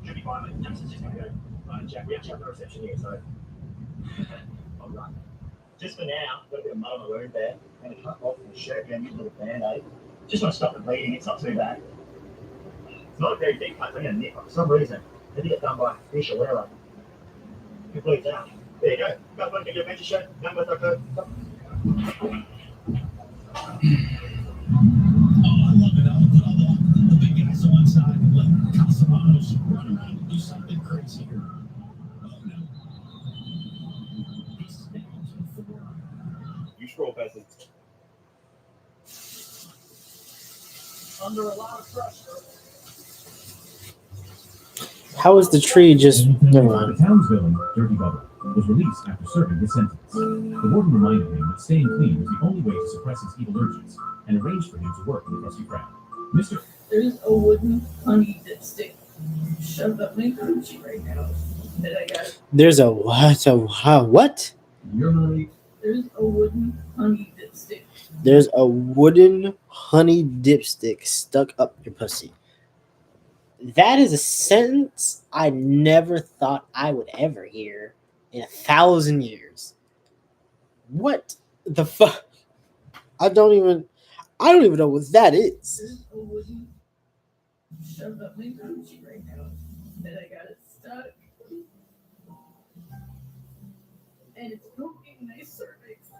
Should be fine, mate. Jackson's just gonna go. Right, Jack, we actually have no reception here, so. I'm right. Just for now, got a bit of mud on the wound there, and a cut off from the shirt, and a little band-aid. Just want to stop the bleeding, it's not too bad. It's not a very deep cut, it's only a nip, for some reason. Had to get done by fish or whatever. It bleeds out. There you go. Got one to get your bench shirt, done with our code. Oh, I love it. I'll put all the big guys on one side and let Castellanos run around and do something crazy here. Oh, no. He's down to 4. You scroll past it. Under a lot of pressure. How is the tree just... Never mind. The town's villain, Dirty Bubba, was released after serving his sentence. The warden reminded him that staying clean was the only way to suppress his evil urges, and arranged for him to work in the Krusty Krab. Mr. There's a wooden honey dipstick shoved up my coochie right now that I got. There's a what? A what? You're right. There's a wooden honey dipstick. There's a wooden honey dipstick stuck up your pussy. That is a sentence I never thought I would ever hear in 1,000 years. What the fuck? I don't even know what that is. There's a wooden shoved up my coochie right now that I got it stuck. And it's poking my cervix.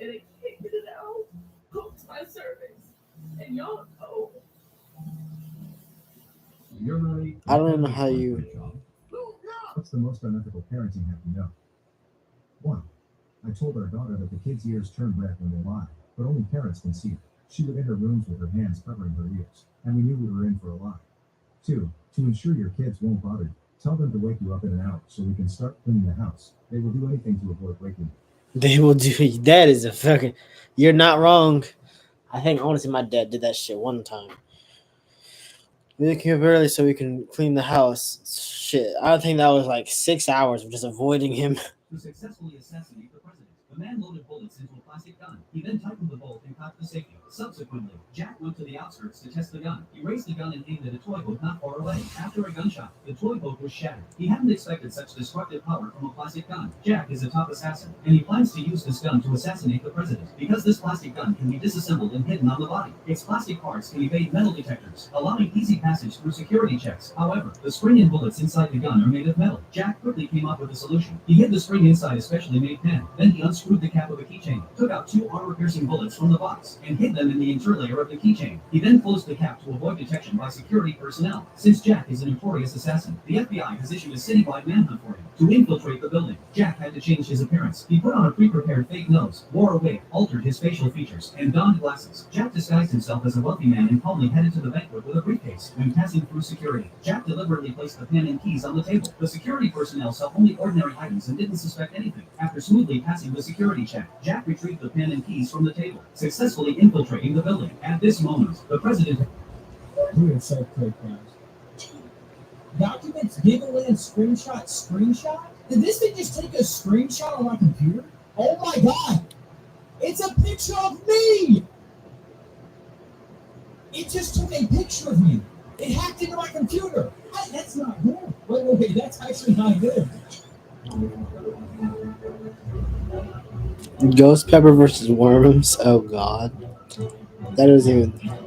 And I can't get it out. Pokes my cervix. And y'all know. You're right. I don't know how you... What's the most unethical parenting have you know? 1. I told our daughter that the kids' ears turn red when they lie, but only parents can see it. She would enter rooms with her hands covering her ears, and we knew we were in for a lie. 2. To ensure your kids won't bother you, tell them to wake you up in an hour so we can start cleaning the house. They will do anything to avoid waking you. They will do... That is a fucking... You're not wrong. I think, honestly, my dad did that shit one time. We wake up early so we can clean the house. Shit, I think that was like 6 hours of just avoiding him. To successfully assassinate the president, the man loaded bullets into a plastic gun. He then tightened the bolt and cocked the safety. Subsequently, Jack went to the outskirts to test the gun. He raised the gun and aimed at a toy boat not far away. After a gunshot, the toy boat was shattered. He hadn't expected such destructive power from a plastic gun. Jack is a top assassin, and he plans to use this gun to assassinate the president. Because this plastic gun can be disassembled and hidden on the body, its plastic parts can evade metal detectors, allowing easy passage through security checks. However, the spring and bullets inside the gun are made of metal. Jack quickly came up with a solution. He hid the spring inside a specially made pen. Then he unscrewed the cap of a keychain, took out 2 armor-piercing bullets from the box, and hid them in the interlayer of the keychain. He then closed the cap to avoid detection by security personnel. Since Jack is a notorious assassin, the FBI has issued a citywide manhunt for him. To infiltrate the building, Jack had to change his appearance. He put on a pre-prepared fake nose, wore a wig, altered his facial features, and donned glasses. Jack disguised himself as a wealthy man and calmly headed to the banquet with a briefcase. When passing through security, Jack deliberately placed the pen and keys on the table. The security personnel saw only ordinary items and didn't suspect anything. After smoothly passing the security check, Jack retrieved the pen and keys from the table, successfully infiltrating the building. At this moment, the president... Documents, giveaway, and screenshot? Did this thing just take a screenshot on my computer? Oh my god! It's a picture of me! It just took a picture of me. It hacked into my computer. That's not good. Wait, that's actually not good. Ghost pepper versus worms. Oh god, that doesn't even.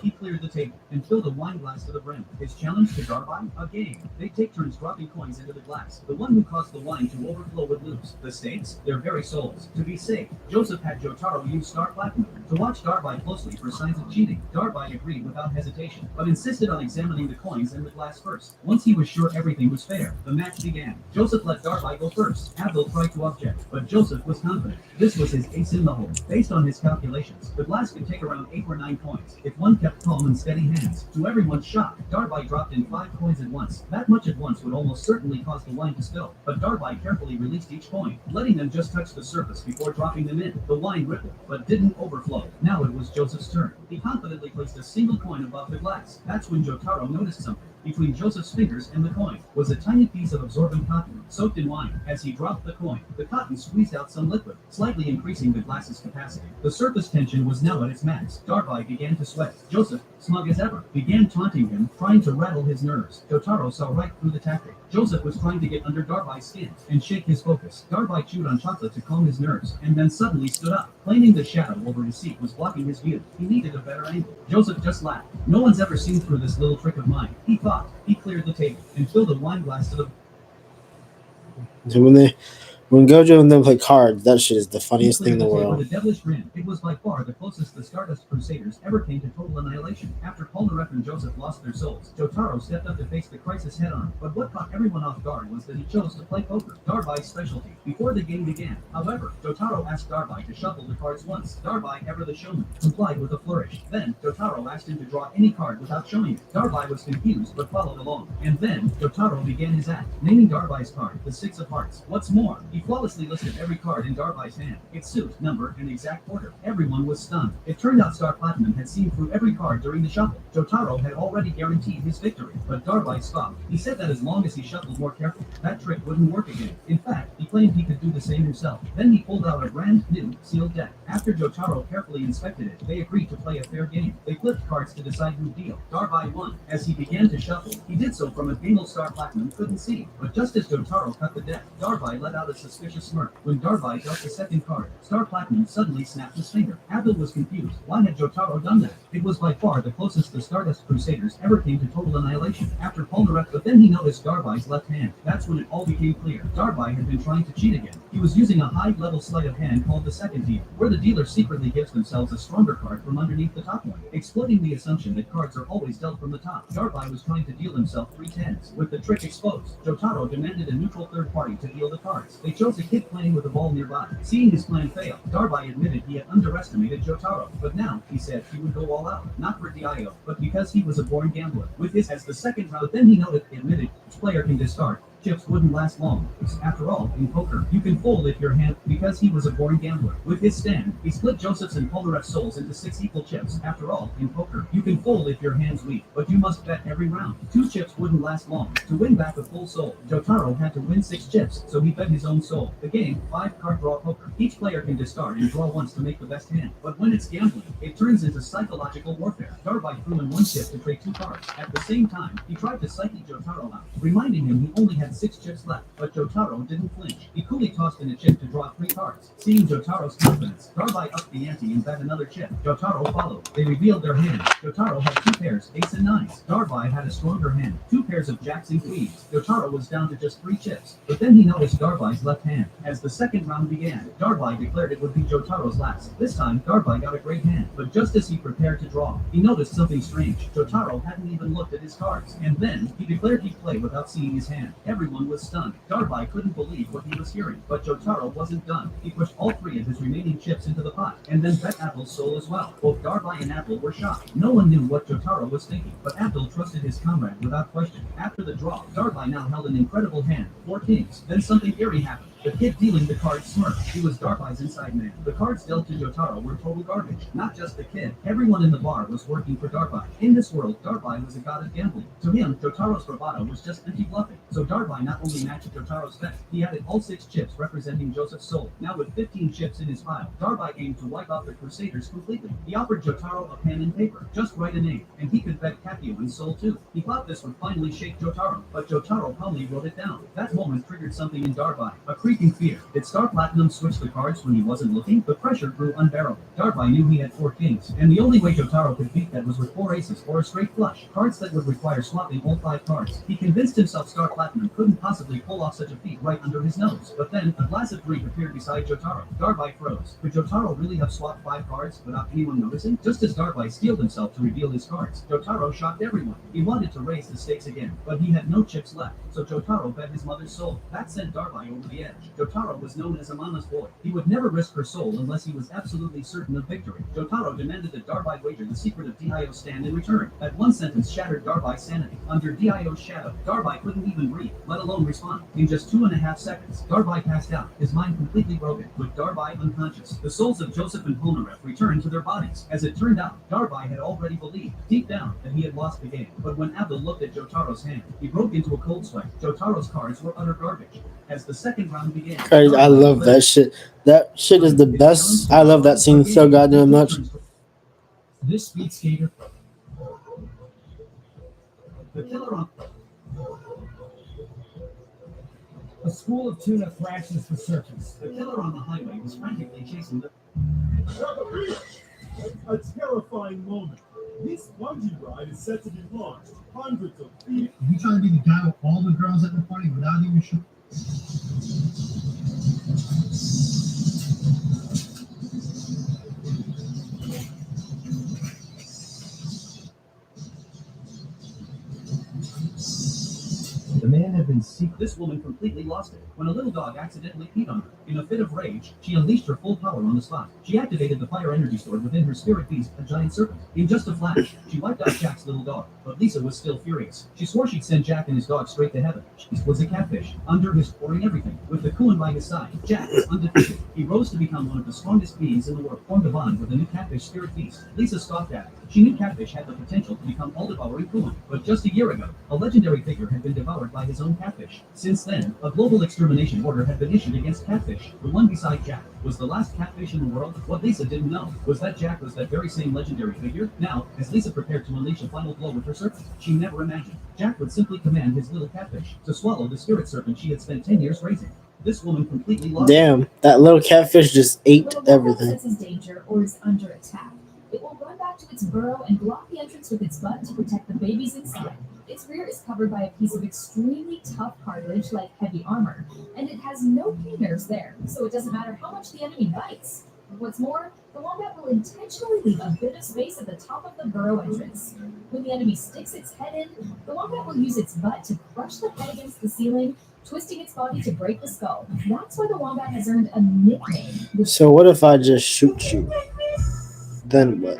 He cleared the table and filled a wine glass to the brim. His challenge to Darby? A game. They take turns dropping coins into the glass. The one who caused the wine to overflow would lose. The stakes? Their very souls. To be safe, Joseph had Jotaro use Star Platinum to watch Darby closely for signs of cheating. Darby agreed without hesitation, but insisted on examining the coins in the glass first. Once he was sure everything was fair, the match began. Joseph let Darby go first. Abdul tried to object, but Joseph was confident. This was his ace in the hole. Based on his calculations, the glass could take around 8 or 9 coins if one kept calm and steady hands. To everyone's shock, Darby dropped in 5 coins at once. That much at once would almost certainly cause the wine to spill, but Darby carefully released each coin, letting them just touch the surface before dropping them in. The wine rippled, but didn't overflow. Now it was Joseph's turn. He confidently placed a single coin above the glass. That's when Jotaro noticed something. Between Joseph's fingers and the coin was a tiny piece of absorbent cotton, soaked in wine. As he dropped the coin, the cotton squeezed out some liquid, slightly increasing the glass's capacity. The surface tension was now at its max. Darby began to sweat. Joseph, smug as ever, began taunting him, trying to rattle his nerves. Jotaro saw right through the tactic. Joseph was trying to get under Darby's skin and shake his focus. Darby chewed on chocolate to calm his nerves, and then suddenly stood up, claiming the shadow over his seat was blocking his view. He needed a better angle. Joseph just laughed. No one's ever seen through this little trick of mine, he thought. He cleared the table and filled a wine glass to the... So when Gojo and them play cards, that shit is the funniest thing in the world. With a devilish grin, it was by far the closest the Stardust Crusaders ever came to total annihilation. After Polnareff and Joseph lost their souls, Jotaro stepped up to face the crisis head-on. But what caught everyone off guard was that he chose to play poker, Darby's specialty. Before the game began, however, Jotaro asked Darby to shuffle the cards once. Darby, ever the showman, complied with a flourish. Then, Jotaro asked him to draw any card without showing it. Darby was confused, but followed along. And then, Jotaro began his act, naming Darby's card, the 6 of Hearts. What's more, he flawlessly listed every card in Darby's hand, its suit, number, and exact order. Everyone was stunned. It turned out Star Platinum had seen through every card during the shuffle. Jotaro had already guaranteed his victory, but Darby scoffed. He said that as long as he shuffled more carefully, that trick wouldn't work again. In fact, he claimed he could do the same himself. Then he pulled out a brand new, sealed deck. After Jotaro carefully inspected it, they agreed to play a fair game. They flipped cards to decide who'd deal. Darby won. As he began to shuffle, he did so from an angle Star Platinum couldn't see. But just as Jotaro cut the deck, Darby let out a suspicious smirk. When Darby dealt the second card, Star Platinum suddenly snapped his finger. Abdul was confused. Why had Jotaro done that? It was by far the closest the Stardust Crusaders ever came to total annihilation. After Polnareff, but then he noticed Darby's left hand. That's when it all became clear. Darby had been trying to cheat again. He was using a high-level sleight of hand called the second deal, where the dealer secretly gives themselves a stronger card from underneath the top one, exploiting the assumption that cards are always dealt from the top. Darby was trying to deal himself 3 tens. With the trick exposed, Jotaro demanded a neutral third party to deal the cards. They chose a kid playing with a ball nearby. Seeing his plan fail, Darby admitted he had underestimated Jotaro, but now, he said, he would go all out, not for Dio, but because he was a born gambler. With his as the second round, then he admitted each player can discard. Chips wouldn't last long. After all, in poker, you can fold if your hand, because he was a born gambler. With his stand, he split Joseph's and Polnareff's souls into 6 equal chips. After all, in poker, you can fold if your hand's weak, but you must bet every round. 2 chips wouldn't last long. To win back a full soul, Jotaro had to win 6 chips, so he bet his own soul. The game, 5-card draw poker. Each player can discard and draw once to make the best hand. But when it's gambling, it turns into psychological warfare. Darby threw in 1 chip to trade 2 cards. At the same time, he tried to psyche Jotaro out, reminding him he only had 6 chips left, but Jotaro didn't flinch. He coolly tossed in a chip to draw 3 cards. Seeing Jotaro's confidence, Darby upped the ante and bet another chip. Jotaro followed. They revealed their hands. Jotaro had 2 pairs, ace and 9s. Darby had a stronger hand, 2 pairs of jacks and queens. Jotaro was down to just 3 chips, but then he noticed Darby's left hand. As the second round began, Darby declared it would be Jotaro's last. This time, Darby got a great hand, but just as he prepared to draw, he noticed something strange. Jotaro hadn't even looked at his cards, and then he declared he'd play without seeing his hand. Everyone was stunned. Darby couldn't believe what he was hearing, but Jotaro wasn't done. He pushed all 3 of his remaining chips into the pot, and then bet Abdul's soul as well. Both Darby and Abdul were shocked. No one knew what Jotaro was thinking, but Abdul trusted his comrade without question. After the draw, Darby now held an incredible hand, 4 kings. Then something eerie happened. The kid dealing the cards smirked. He was Darby's inside man. The cards dealt to Jotaro were total garbage. Not just the kid. Everyone in the bar was working for Darby. In this world, Darby was a god of gambling. To him, Jotaro's bravado was just empty bluffing. So Darby not only matched Jotaro's bet, he added all 6 chips representing Joseph's soul. Now with 15 chips in his pile, Darby aimed to wipe out the Crusaders completely. He offered Jotaro a pen and paper. Just write a name, and he could bet Capio and soul too. He thought this would finally shake Jotaro, but Jotaro calmly wrote it down. That moment triggered something in Darby, a creeping fear. Did Star Platinum switch the cards when he wasn't looking? The pressure grew unbearable. Darby knew he had 4 kings, and the only way Jotaro could beat that was with 4 aces or a straight flush, cards that would require swapping all 5 cards. He convinced himself Star Platinum couldn't possibly pull off such a feat right under his nose. But then, a glass of drink appeared beside Jotaro. Darby froze. Could Jotaro really have swapped 5 cards without anyone noticing? Just as Darby steeled himself to reveal his cards, Jotaro shocked everyone. He wanted to raise the stakes again, but he had no chips left, so Jotaro bet his mother's soul. That sent Darby over the edge. Jotaro was known as a mama's boy. He would never risk her soul unless he was absolutely certain of victory. Jotaro demanded that Darby wager the secret of Dio's stand in return. That one sentence shattered Darby's sanity. Under Dio's shadow, Darby couldn't even breathe, let alone respond. In just 2.5 seconds, Darby passed out, his mind completely broken, with Darby unconscious. The souls of Joseph and Polnareff returned to their bodies. As it turned out, Darby had already believed, deep down, that he had lost the game. But when Abdul looked at Jotaro's hand, he broke into a cold sweat. Jotaro's cards were utter garbage. As the second round began, Crazy. I love that shit. That shit is the best. I love that scene so goddamn much. This speed skater. the killer on A school of tuna thrashes the surface. the killer on the highway was frantically chasing the A terrifying moment. This bungee ride is set to be launched hundreds of feet. You trying to be the guy with all the girls at the party without even showing? The man had been seek. This woman completely lost it when a little dog accidentally peed on her. In a fit of rage, she unleashed her full power on the spot. She activated the fire energy stored within her spirit beast, a giant serpent. In just a flash, she wiped out Jack's little dog. But Lisa was still furious. She swore she'd send Jack and his dog straight to heaven. She was a catfish, under his pouring everything. With the Kuan by his side, Jack was undefeated. He rose to become one of the strongest beings in the world, formed a bond with a new catfish spirit beast. Lisa scoffed at it. She knew catfish had the potential to become all-devouring Kuan. But just a year ago, a legendary figure had been devoured by his own catfish. Since then, a global extermination order had been issued against catfish. The one beside Jack was the last catfish in the world. What Lisa didn't know was that Jack was that very same legendary figure. Now, as Lisa prepared to unleash a final blow with her serpent, she never imagined Jack would simply command his little catfish to swallow the spirit serpent she had spent 10 years raising. This woman completely lost. Damn, that little catfish just ate When a wombat everything. senses danger or is under attack, it will run back to its burrow and block the entrance with its butt to protect the babies inside. Its rear is covered by a piece of extremely tough cartilage like heavy armor, and it has no pain nerves there, so it doesn't matter how much the enemy bites. What's more, the wombat will intentionally leave a bit of space at the top of the burrow entrance. When the enemy sticks its head in, the wombat will use its butt to crush the head against the ceiling, twisting its body to break the skull. That's why the wombat has earned a nickname. So what if I just shoot you? Then what?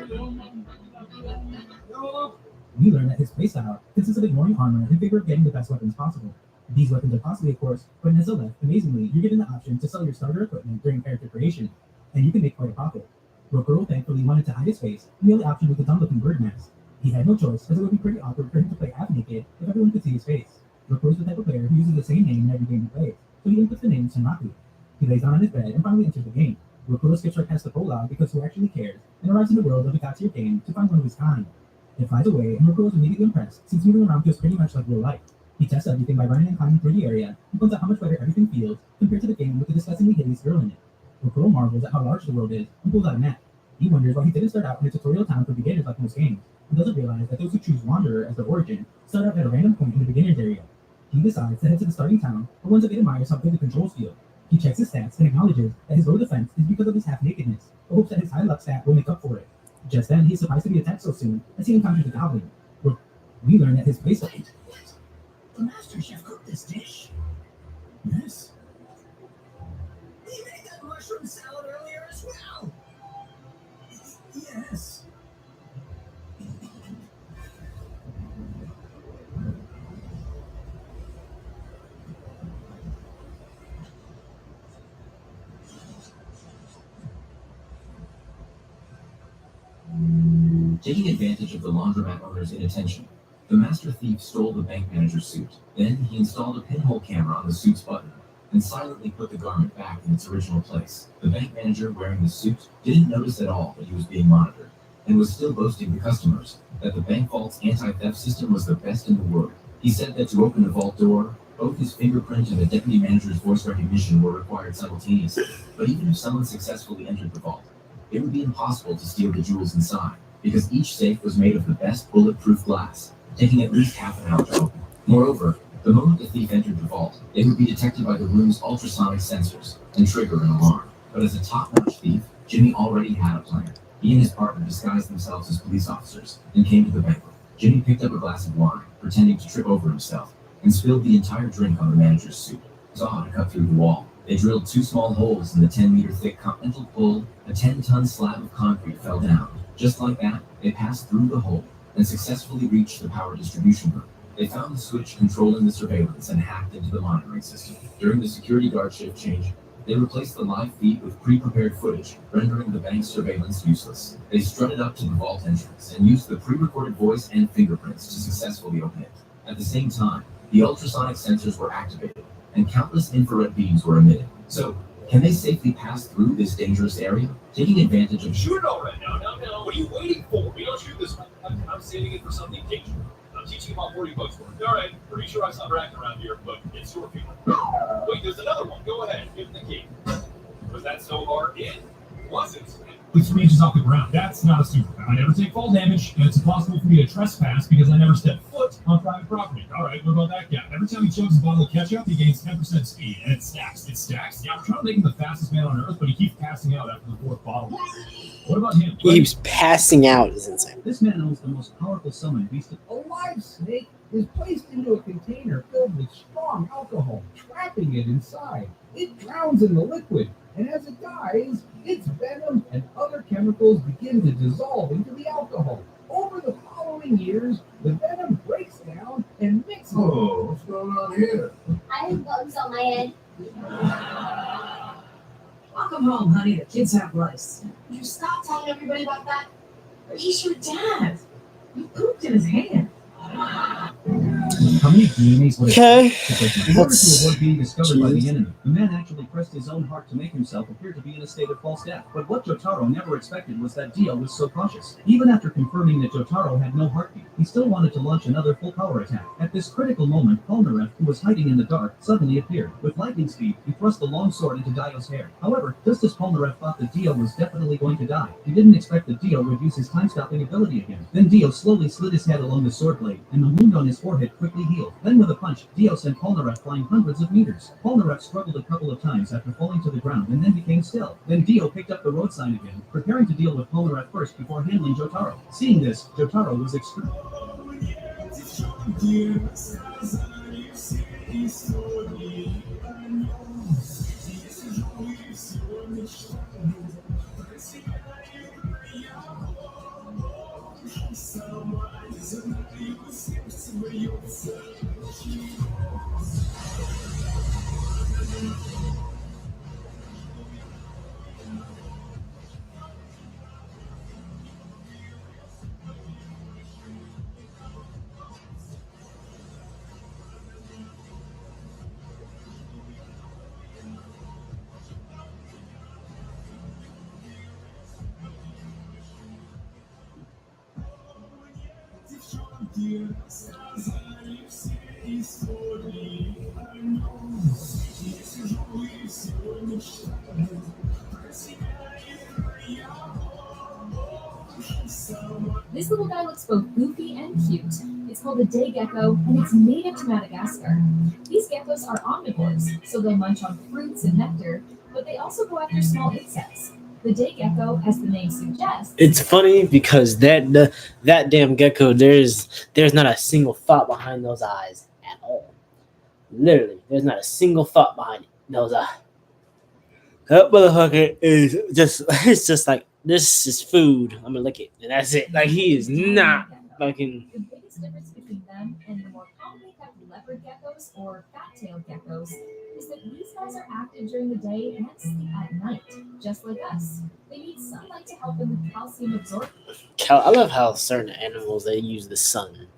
We learn that his playstyle consists of ignoring armor in favor of getting the best weapons possible. These weapons are costly, of course, but in SLF, amazingly, you're given the option to sell your starter equipment during character creation, and you can make quite a profit. Rokuro thankfully wanted to hide his face, and the only option was the dumb-looking bird mask. He had no choice, as it would be pretty awkward for him to play half-naked if everyone could see his face. Rokuro's the type of player who uses the same name in every game he plays, so he inputs the name Sanraku. He lays down on his bed and finally enters the game. Rokuro skips right past the prologue because who actually cares, and arrives in the world of the top-tier game to find one of his kind. It flies away, and Rokuro is immediately impressed, since moving around feels pretty much like real life. He tests everything by running and climbing through the area, and finds out how much better everything feels compared to the game with the disgustingly hideous girl in it. Rokuro marvels at how large the world is, and pulls out a map. He wonders why he didn't start out in a tutorial town for beginners like most games, and doesn't realize that those who choose Wanderer as their origin start out at a random point in the beginner's area. He decides to head to the starting town, but once a bit admires how big the controls feel. He checks his stats and acknowledges that his low defense is because of his half-nakedness, but hopes that his high luck stat will make up for it. Just then, he's surprised to be attacked so soon as he encounters a goblin. We learn that his playstyle. The master chef cooked this dish. Yes. He made that mushroom salad earlier as well. Yes. Taking advantage of the laundromat owner's inattention, the master thief stole the bank manager's suit. Then he installed a pinhole camera on the suit's button and silently put the garment back in its original place. The bank manager wearing the suit didn't notice at all that he was being monitored and was still boasting to customers that the bank vault's anti-theft system was the best in the world. He said that to open the vault door, both his fingerprint and the deputy manager's voice recognition were required simultaneously. But even if someone successfully entered the vault, it would be impossible to steal the jewels inside because each safe was made of the best bulletproof glass, taking at least half an hour to open. Moreover, the moment the thief entered the vault, it would be detected by the room's ultrasonic sensors and trigger an alarm. But as a top-notch thief, Jimmy already had a plan. He and his partner disguised themselves as police officers and came to the banquet. Jimmy picked up a glass of wine, pretending to trip over himself, and spilled the entire drink on the manager's suit. Saw to cut through the wall. They drilled 2 small holes in the 10-meter-thick continental pull. A 10-ton slab of concrete fell down. Just like that, they passed through the hole and successfully reached the power distribution room. They found the switch controlling the surveillance and hacked into the monitoring system. During the security guard shift change, they replaced the live feed with pre-prepared footage, rendering the bank's surveillance useless. They strutted up to the vault entrance and used the pre-recorded voice and fingerprints to successfully open it. At the same time, the ultrasonic sensors were activated, and countless infrared beams were emitted. So, can they safely pass through this dangerous area? Taking advantage of... Shoot it all right now. What are you waiting for? We don't shoot this one. I'm saving it for something dangerous. I'm teaching about 40 bucks worth. All right, pretty sure I saw bracket around here, but it's your field. Wait, there's another one. Go ahead, give him the key. Was that so hard? It wasn't. 3 inches off the ground. That's not a super. I never take fall damage, and it's impossible for me to trespass because I never step foot on private property. All right, what about that guy? Every time he chugs a bottle of ketchup, he gains 10% speed, and it stacks. It stacks. Yeah, I'm trying to make him the fastest man on earth, but he keeps passing out after the 4th bottle. What about him? He keeps passing out. Is insane. This man owns the most powerful summon beast of... A live snake is placed into a container filled with strong alcohol, trapping it inside. It drowns in the liquid, and as it dies, its venom and other chemicals begin to dissolve into the alcohol. Over the following years, the venom breaks down and mixes. Oh, what's going on here? I have bugs on my head. Welcome home, honey. The kids have rice. Would you stop telling everybody about that? He's your dad. You pooped in his hand. How many DNAs would it take in order to avoid being discovered by the enemy? The man actually pressed his own heart to make himself appear to be in a state of false death. But what Jotaro never expected was that Dio was so cautious. Even after confirming that Jotaro had no heartbeat, he still wanted to launch another full power attack. At this critical moment, Polnareff, who was hiding in the dark, suddenly appeared. With lightning speed, he thrust the long sword into Dio's hair. However, just as Polnareff thought that Dio was definitely going to die, he didn't expect that Dio would use his time-stopping ability again. Then Dio slowly slid his head along the sword blade, and the wound on his forehead quickly healed. Then with a punch, Dio sent Polnareff flying hundreds of meters. Polnareff struggled a couple of times after falling to the ground and then became still. Then Dio picked up the road sign again, preparing to deal with Polnareff first before handling Jotaro. Seeing this, Jotaro was extreme. This little guy looks both goofy and cute. It's called a day gecko, and it's native to Madagascar. These geckos are omnivores, so they'll munch on fruits and nectar, but they also go after small insects. The day gecko, as the name suggests... It's funny because that damn gecko, there's not a single thought behind those eyes at all. Literally, there's not a single thought behind those eyes. That motherfucker is just, it's just like, this is food. I'm gonna lick it, and that's it. Like, he is not Fucking The biggest difference between them and the more commonly kept leopard geckos or fat-tailed geckos is that these guys are active during the day and sleep at night, just like us. They need sunlight to help them with calcium absorption. I love how certain animals they use the sun